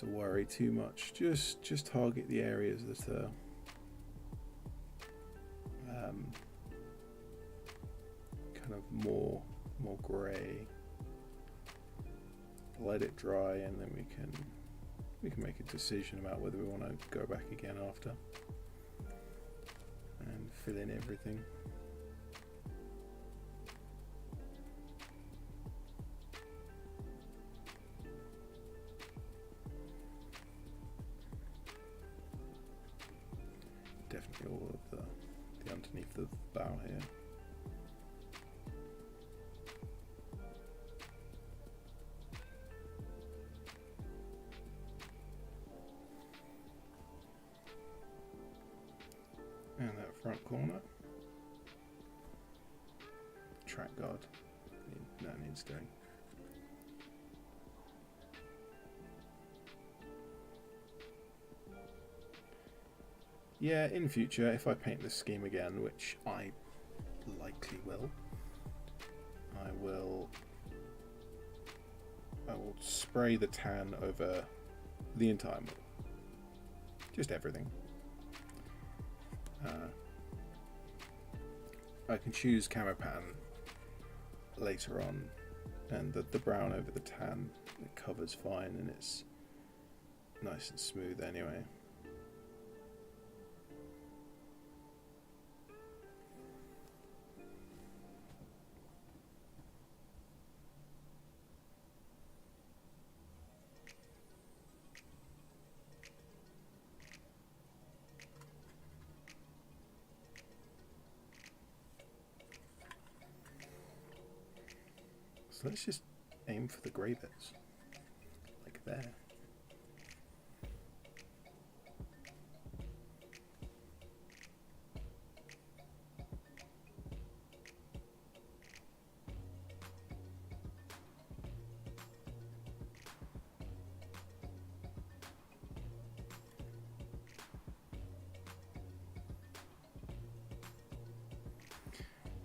S1: worry too much. Just target the areas that are kind of more grey. Let it dry, and then we can make a decision about whether we want to go back again after and fill in everything. Definitely all of the underneath the bow here. And that front corner. Track guard. That needs doing. Yeah, in future, if I paint this scheme again, which I likely will, I will spray the tan over the entire model. Just everything. I can choose camo pattern later on, and the brown over the tan, it covers fine and it's nice and smooth anyway. So let's just aim for the grey bits, like there.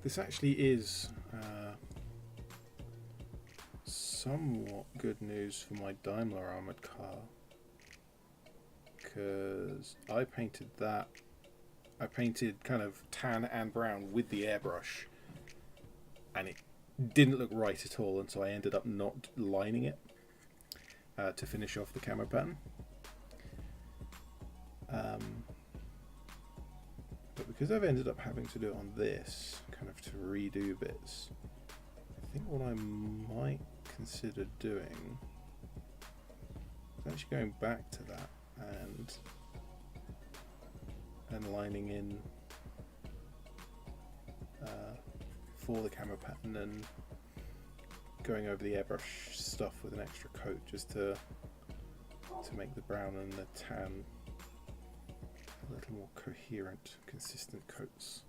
S1: This actually is somewhat good news for my Daimler armoured car, because I painted that. I painted kind of tan and brown with the airbrush, and it didn't look right at all, and so I ended up not lining it to finish off the camo pattern. But because I've ended up having to do it on this, kind of to redo bits, I think what I might consider doing is actually going back to that and lining in for the camo pattern and going over the airbrush stuff with an extra coat, just to make the brown and the tan a little more coherent, consistent coats.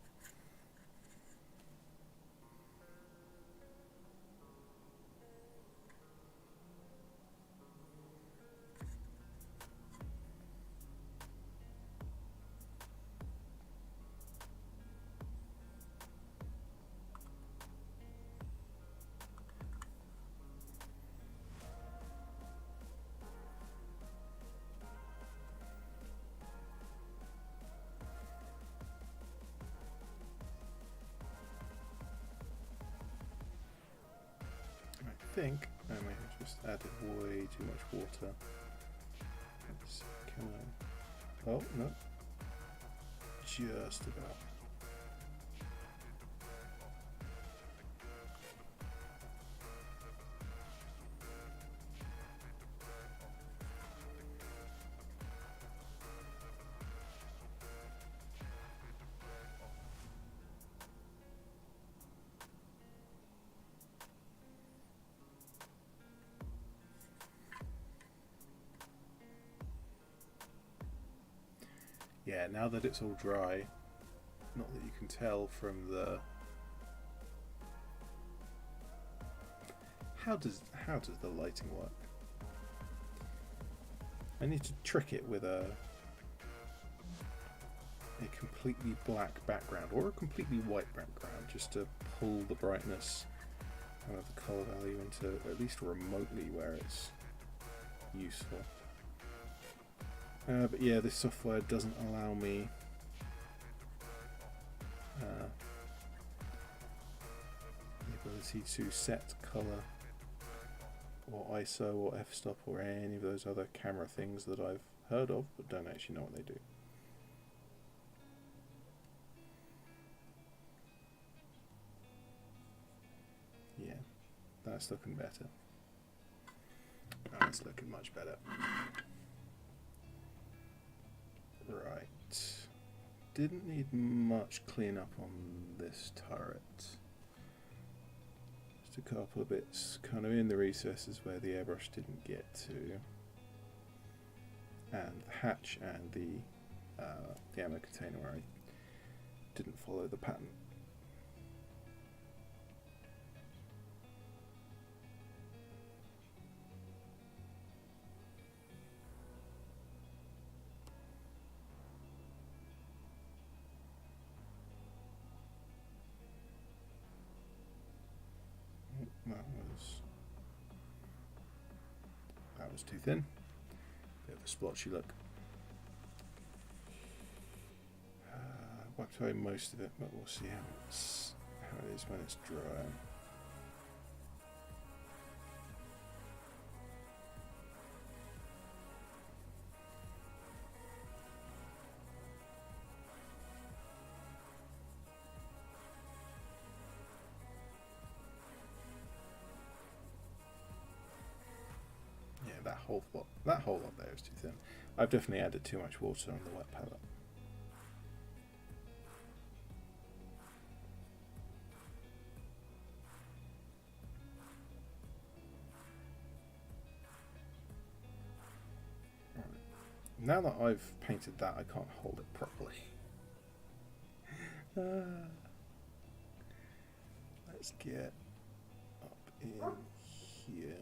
S1: I think I may have just added way too much water. Can I? Oh no, just about. Yeah, now that it's all dry, not that you can tell from the... How does the lighting work? I need to trick it with a a completely black background or a completely white background just to pull the brightness out of the color value into at least remotely where it's useful. But yeah, this software doesn't allow me the ability to set color or ISO or f-stop or any of those other camera things that I've heard of but don't actually know what they do. Yeah, that's looking better. That's looking much better. Right. Didn't need much cleanup on this turret. Just a couple of bits kind of in the recesses where the airbrush didn't get to. And the hatch and the ammo container where I didn't follow the pattern. That was too thin. Bit of a splotchy look. Wiped away most of it, but we'll see how it is when it's dry. That whole lot there is too thin. I've definitely added too much water on the wet palette. Right. Now that I've painted that, I can't hold it properly. Let's get up in here.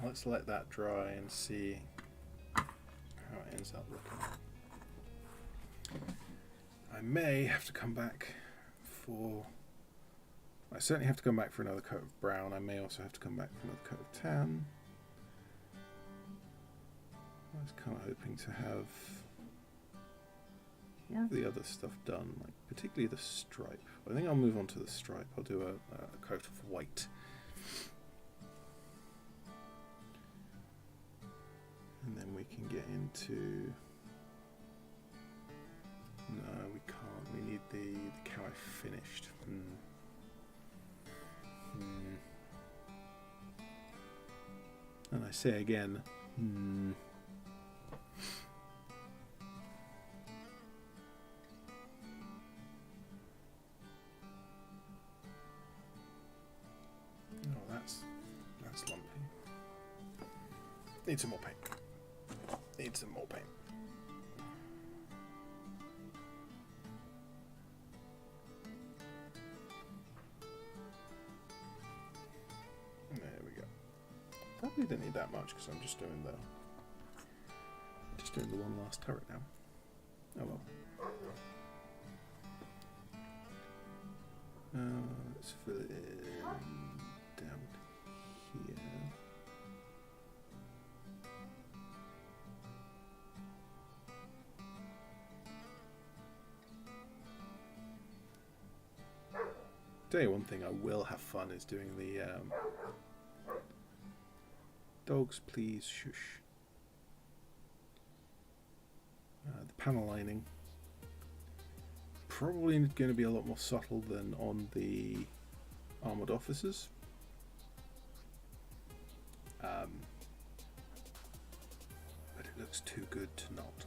S1: Let's let that dry and see how it ends up looking. I may have to come back for... I certainly have to come back for another coat of brown. I may also have to come back for another coat of tan. I was kind of hoping to have more of the other stuff done, like particularly the stripe. I think I'll move on to the stripe. I'll do a coat of white. And then we can get into... No, we can't. We need the camo finished. And I say again, Oh, that's lumpy. Need some more paint. Need some more paint. There we go. Probably didn't need that much because I'm just doing the one last turret now. Oh well. Let's fill it in down here. Tell you one thing, I will have fun is doing the dogs please shush. The panel lining probably going to be a lot more subtle than on the armoured officers. But it looks too good to not.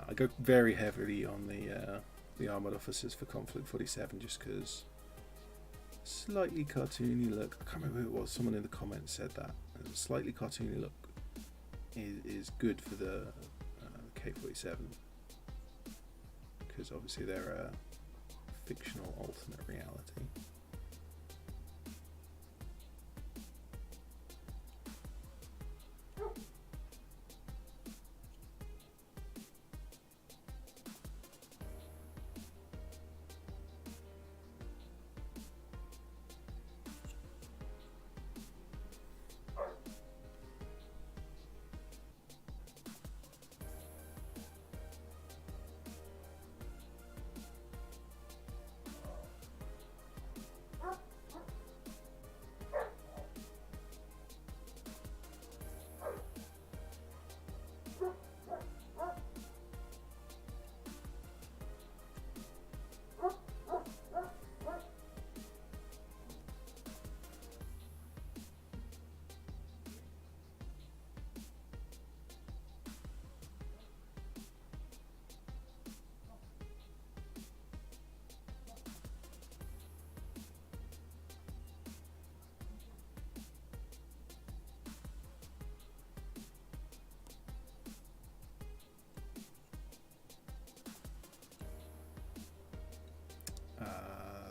S1: I go very heavily on the armoured officers for Conflict 47 just because slightly cartoony look. I can't remember who it was. Someone in the comments said that a slightly cartoony look is good for the K-47 because obviously they're a fictional alternate reality.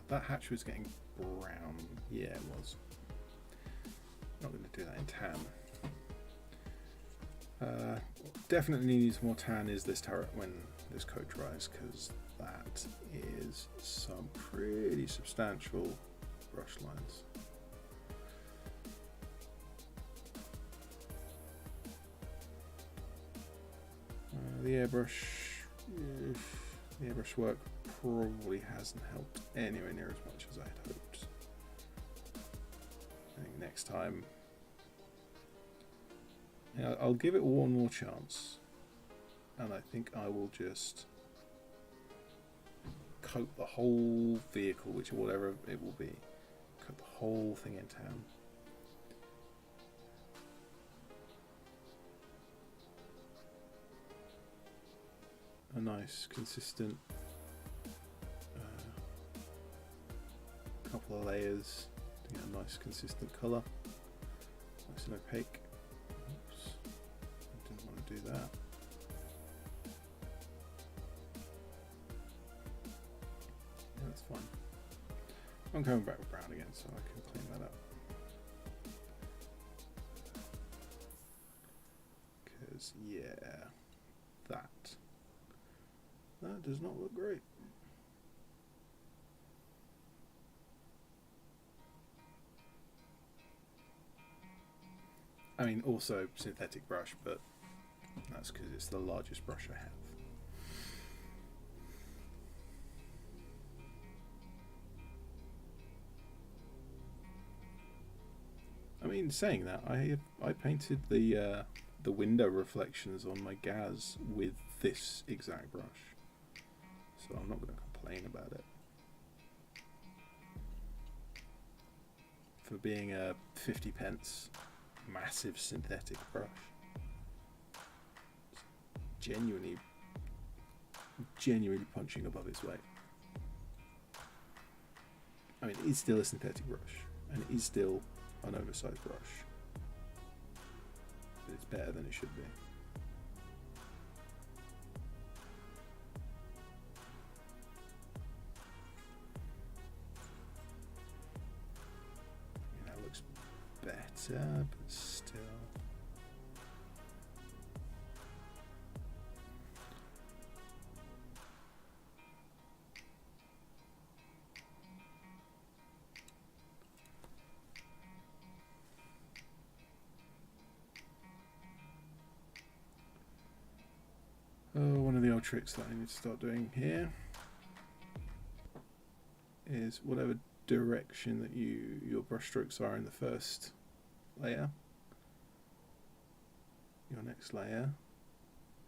S1: That hatch was getting brown. Yeah, it was. Not going to do that in tan. Definitely needs more tan is this turret when this coat dries, because that is some pretty substantial brush lines. The airbrush work probably hasn't helped anywhere near as much as I had hoped. I think next time, I'll give it one more chance, and I think I will just coat the whole vehicle, whatever it will be, coat the whole thing in tan. A nice consistent couple of layers, a nice consistent colour, nice and opaque. Oops, I didn't want to do that. Yeah, that's fine. I'm coming back with brown again so I can clean that up. Because yeah, that does not look great. I mean, also synthetic brush, but that's because it's the largest brush I have. I mean, saying that, I painted the window reflections on my Gaz with this exact brush, so I'm not going to complain about it. For being a 50p massive synthetic brush, it's genuinely punching above its weight. I mean, it is still a synthetic brush, and it is still an oversized brush, but it's better than it should be. That looks better, but still. One of the old tricks that I need to start doing here is whatever direction that your brush strokes are in the first layer, your next layer,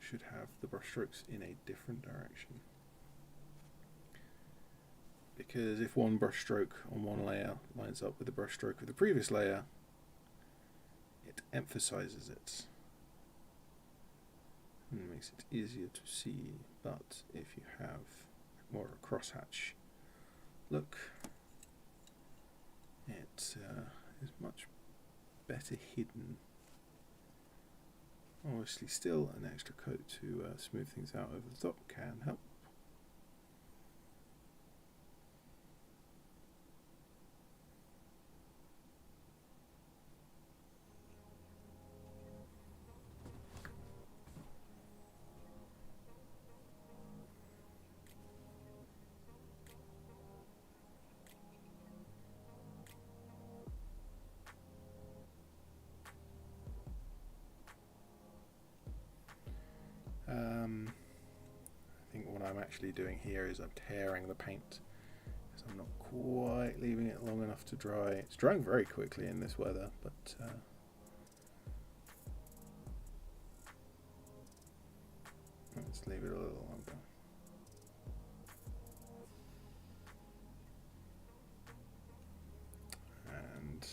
S1: should have the brush strokes in a different direction. Because if one brush stroke on one layer lines up with the brush stroke of the previous layer, it emphasizes it and makes it easier to see. But if you have more of a crosshatch look, it is much better hidden. Obviously still an extra coat to smooth things out over the top can help. I think what I'm actually doing here is I'm tearing the paint because I'm not quite leaving it long enough to dry. It's drying very quickly in this weather, but let's leave it a little longer. And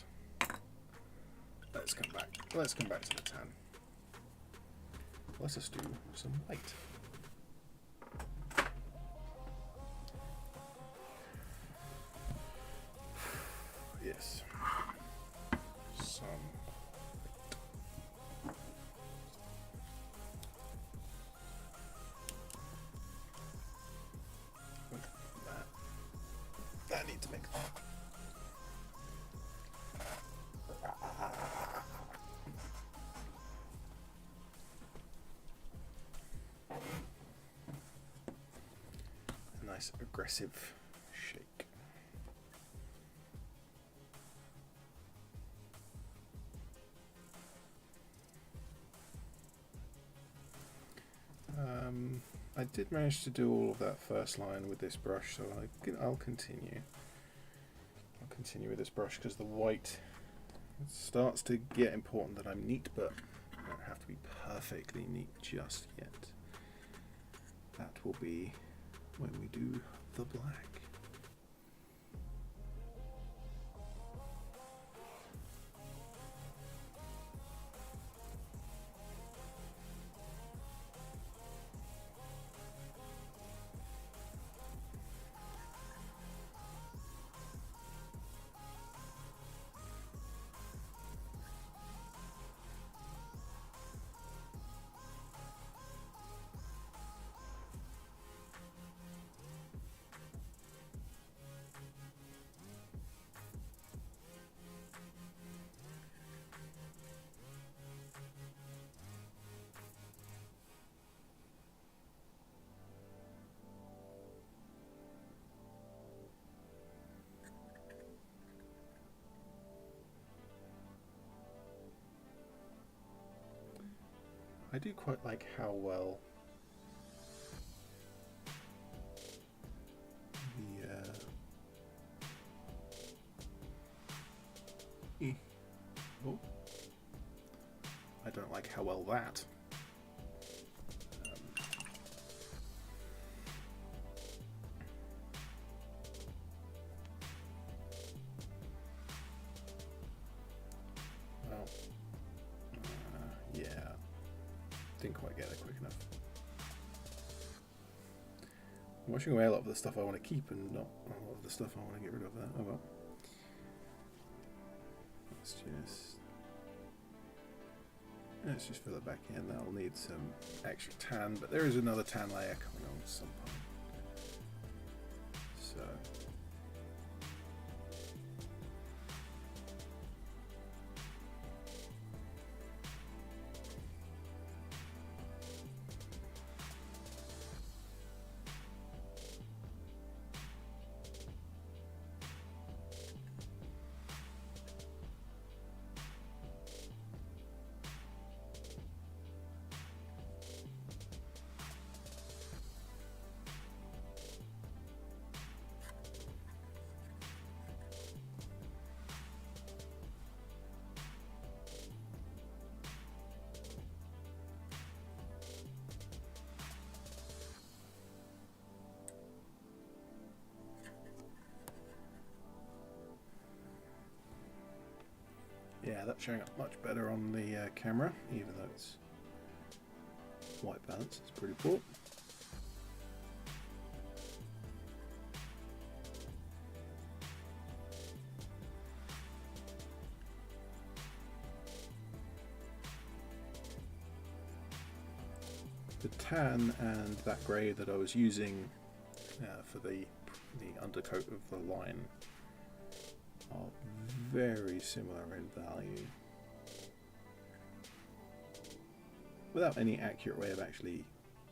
S1: let's come back. Let's come back to the tan. Let us do some white. Yes. Some white. That needs to make a nice aggressive shake. I did manage to do all of that first line with this brush, so I'll continue. I'll continue with this brush because the white starts to get important that I'm neat, but I don't have to be perfectly neat just yet. That will be when we do the black. I do quite like how well the oh, I don't like how well that well, yeah, didn't quite get there quick enough. I'm washing away a lot of the stuff I want to keep and not a lot of the stuff I want to get rid of there. Oh well. Let's just fill it back in. That'll need some extra tan, but there is another tan layer coming on at some point. So that's showing up much better on the camera, even though it's white balance. It's pretty poor. The tan and that grey that I was using for the undercoat of the line are very similar in value, without any accurate way of actually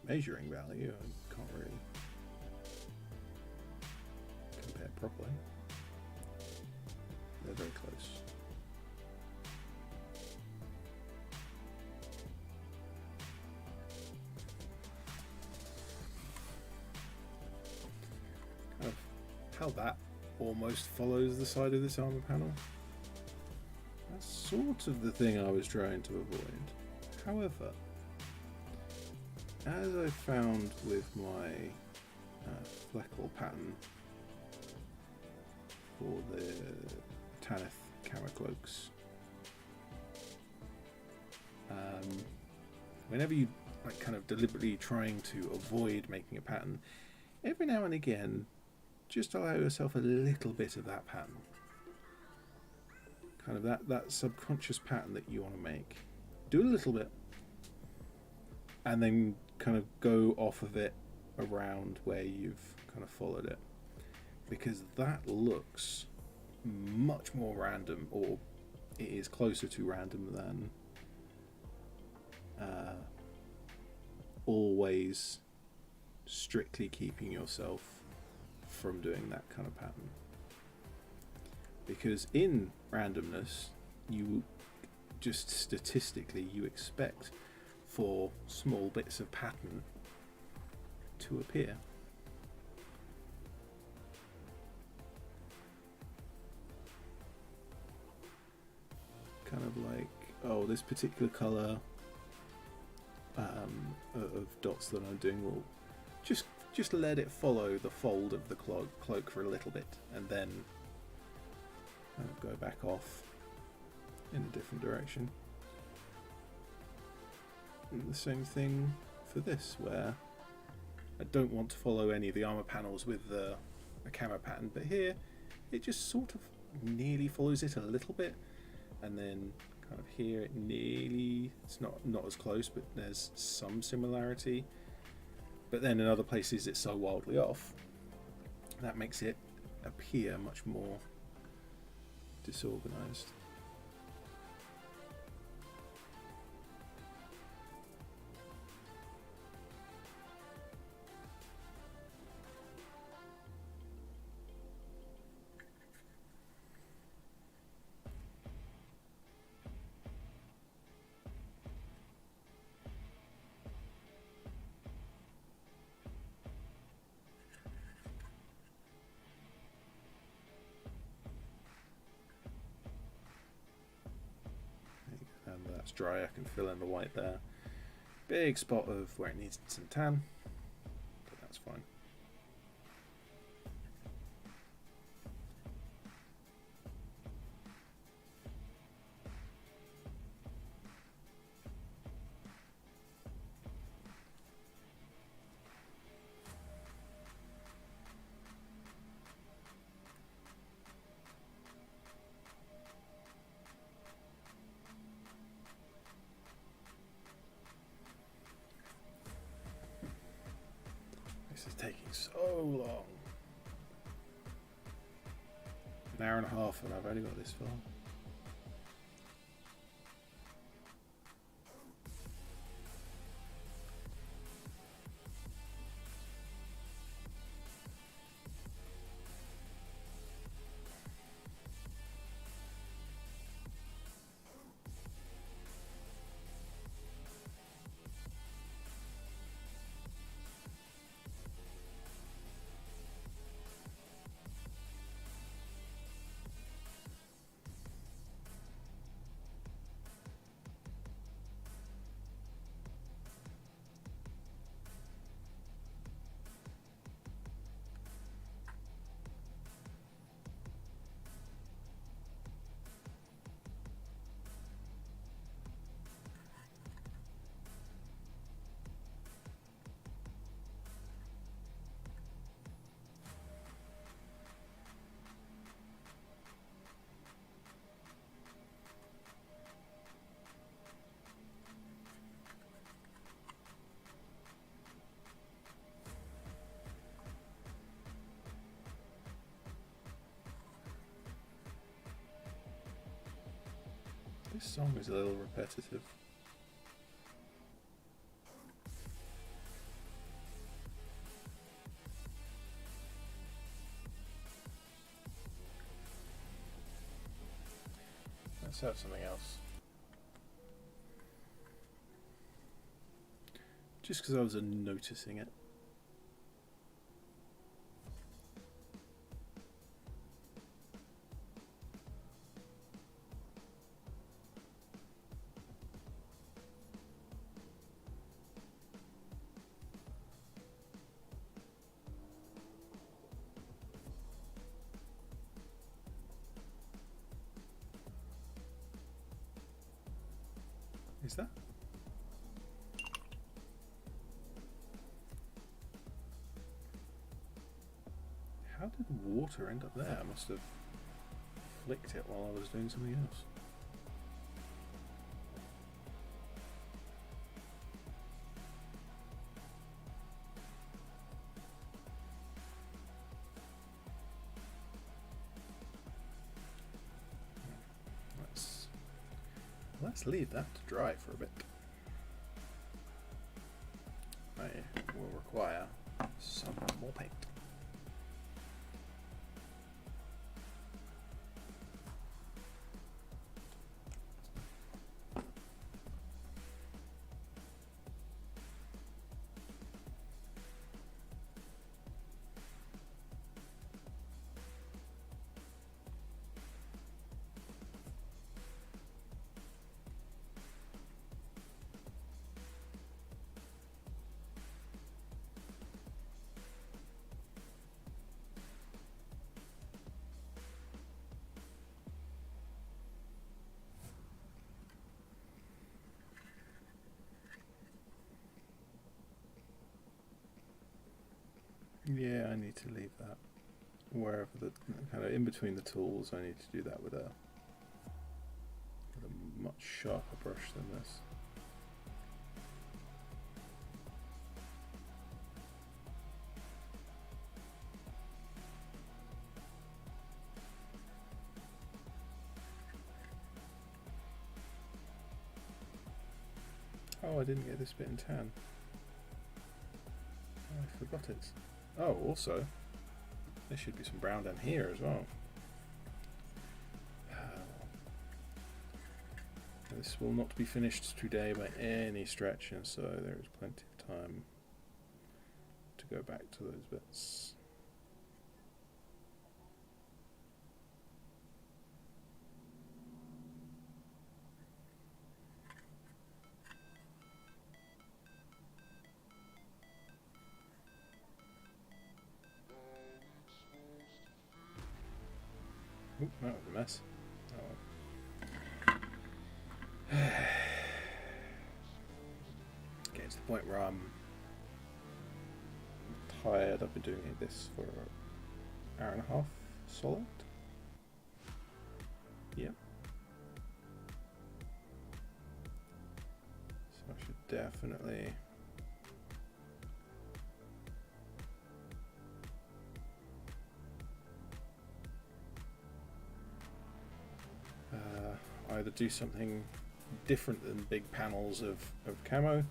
S1: measuring value. I can't really compare properly. They're very close. Kind of how that almost follows the side of this armor panel. That's sort of the thing I was trying to avoid. However, as I found with my fleckle pattern for the Tanith camera cloaks, whenever you like kind of deliberately trying to avoid making a pattern, every now and again just allow yourself a little bit of that pattern, kind of that subconscious pattern that you want to make. Do a little bit and then kind of go off of it around where you've kind of followed it, because that looks much more random, or it is closer to random than always strictly keeping yourself from doing that kind of pattern. Because in randomness, you just statistically you expect for small bits of pattern to appear. Kind of like, oh, this particular color of dots that I'm doing will just let it follow the fold of the cloak for a little bit, and then kind of go back off in a different direction. And the same thing for this, where I don't want to follow any of the armor panels with a camera pattern, but here it just sort of nearly follows it a little bit, and then kind of here it nearly, it's not as close, but there's some similarity. But then in other places it's so wildly off that makes it appear much more disorganized. That's dry, I can fill in the white there. Big spot of where it needs some tan, but that's fine. This is taking so long. An hour and a half and I've only got this far. This song is a little repetitive. Let's have something else. Just because I was noticing it. Is that? How did water end up there? I must have flicked it while I was doing something else. Let's leave that to dry for a bit. I will require some more paint. Yeah, I need to leave that wherever the kind of in between the tools. I need to do that with a much sharper brush than this. Oh, I didn't get this bit in tan. Oh, I forgot it. Oh, also, there should be some brown down here as well. This will not be finished today by any stretch, and so there is plenty of time to go back to those bits. Oop, that was a mess. Oh. Getting to the point where I'm tired. I've been doing this for an hour and a half solid. Yep. So I should definitely either do something different than big panels of camo,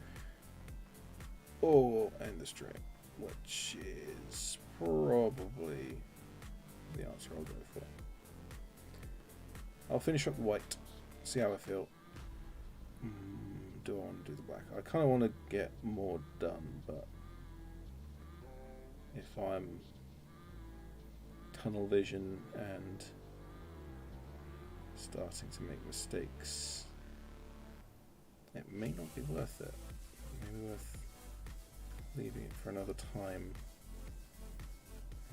S1: or end the stream, which is probably the answer I'll go for. I'll finish up the white, see how I feel. Do I want to do the black? I kind of want to get more done, but if I'm tunnel vision and starting to make mistakes, it may not be worth it. It may be worth leaving it for another time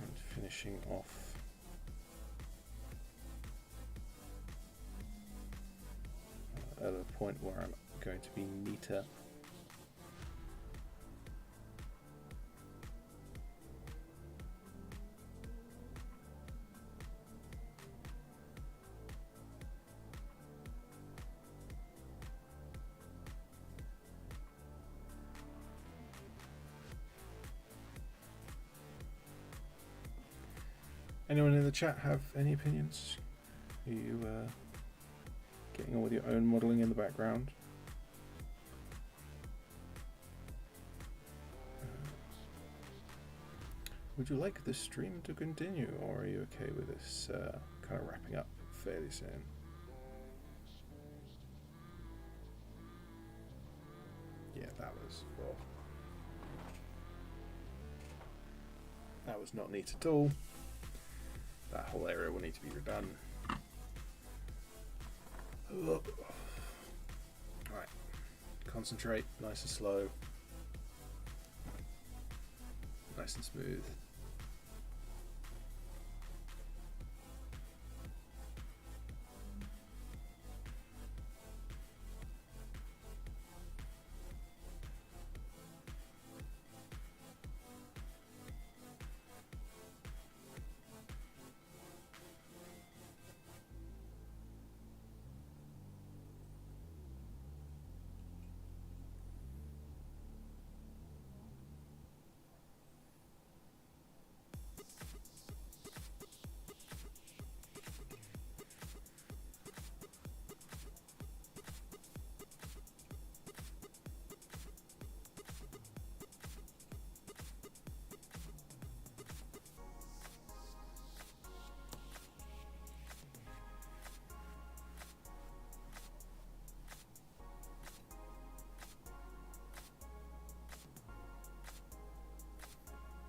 S1: and finishing off at a point where I'm going to be neater. Anyone in the chat have any opinions? Are you getting on with your own modelling in the background. Would you like this stream to continue, or are you okay with this kind of wrapping up fairly soon? Yeah, that was not neat at all. That whole area will need to be redone. Alright, concentrate, nice and slow, nice and smooth.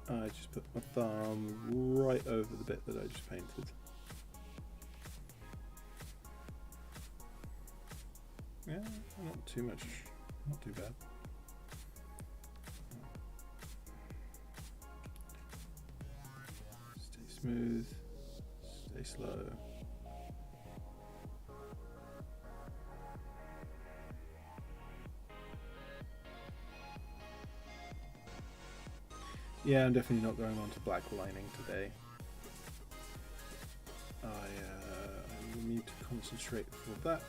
S1: I just put my thumb right over the bit that I just painted. Yeah, not too much, not too bad. Stay smooth, stay slow. Yeah, I'm definitely not going on to black lining today. I need to concentrate for that.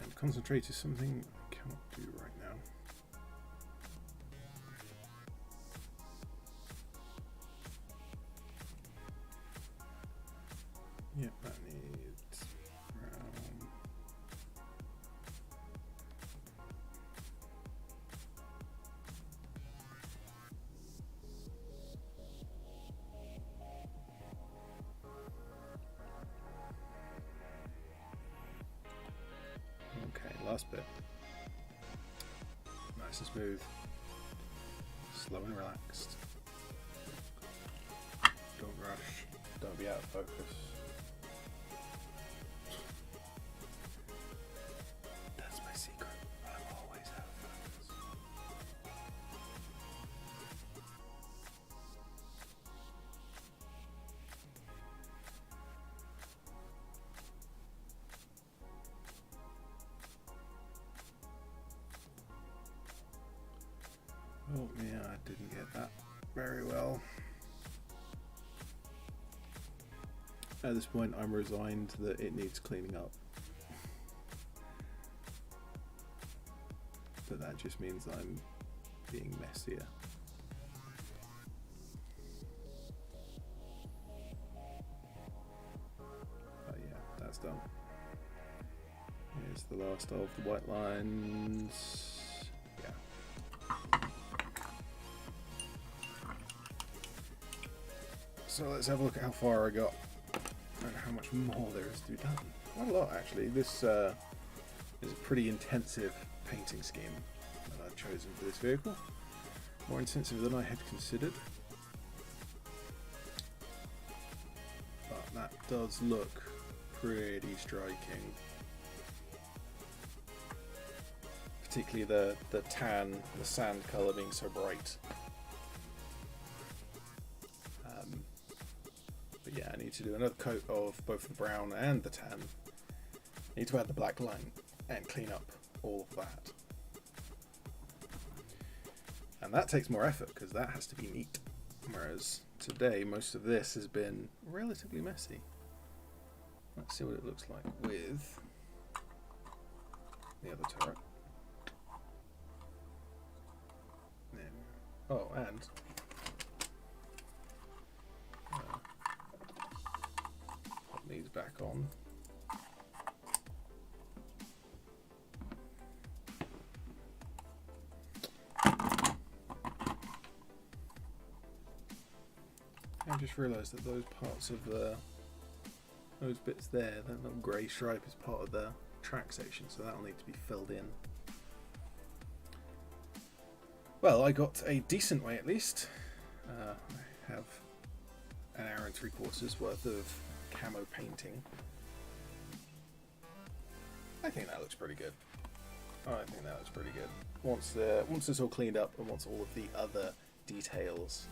S1: And concentrate is something I cannot do right now. Yep, that needs brown. Okay, last bit. Nice and smooth, slow and relaxed. Don't rush, don't be out of focus. That's my secret, I'm always out of focus. Oh yeah, I didn't get that very well. At this point I'm resigned that it needs cleaning up. But that just means I'm being messier. But yeah, that's done. Here's the last of the white lines. So let's have a look at how far I got and how much more there is to be done. Quite a lot actually. This is a pretty intensive painting scheme that I've chosen for this vehicle. More intensive than I had considered. But that does look pretty striking. Particularly the tan, the sand colour being so bright. But yeah, I need to do another coat of both the brown and the tan. I need to add the black line and clean up all of that. And that takes more effort because that has to be neat. Whereas today most of this has been relatively messy. Let's see what it looks like with the other turret. There. Oh, and pop these back on. I just realised that those parts of those bits there, that little grey stripe is part of the track section, so that'll need to be filled in. Well, I got a decent way at least. I have an hour and 3/4 worth of camo painting. I think that looks pretty good. Once it's all cleaned up and once all of the other details,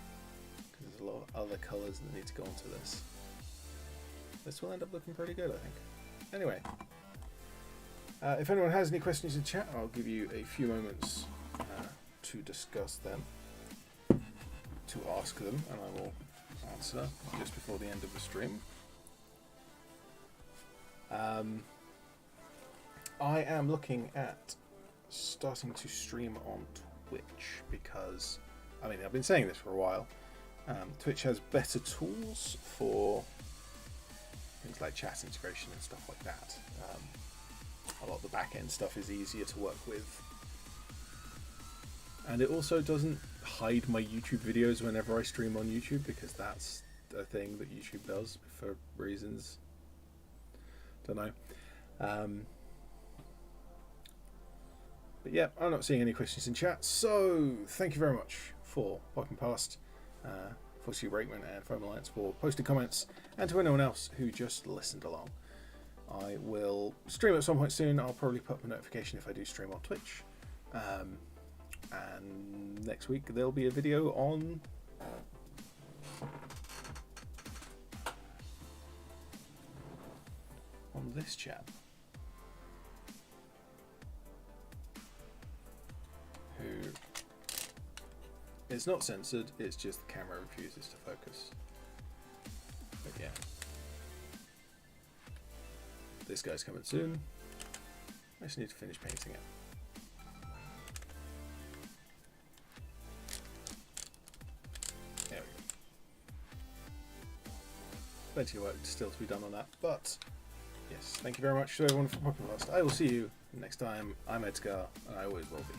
S1: because there's a lot of other colours that need to go onto this will end up looking pretty good, I think. Anyway, if anyone has any questions in chat, I'll give you a few moments to discuss them, to ask them, and I will answer just before the end of the stream. I am looking at starting to stream on Twitch because, I mean, I've been saying this for a while. Twitch has better tools for things like chat integration and stuff like that. A lot of the back-end stuff is easier to work with. And it also doesn't hide my YouTube videos whenever I stream on YouTube, because that's a thing that YouTube does for reasons. Don't know. But yeah, I'm not seeing any questions in chat, so thank you very much for popping past. For Stu Brakeman and Foam Alliance for posting comments, and to anyone else who just listened along. I will stream at some point soon. I'll probably put up a notification if I do stream on Twitch. And next week there'll be a video on this chap, who it's not censored, it's just the camera refuses to focus. But yeah, this guy's coming soon. I just need to finish painting it. There we go. Plenty of work still to be done on that, but yes, thank you very much to everyone for popping past. I will see you next time. I'm ED-SKaR, and I always will be.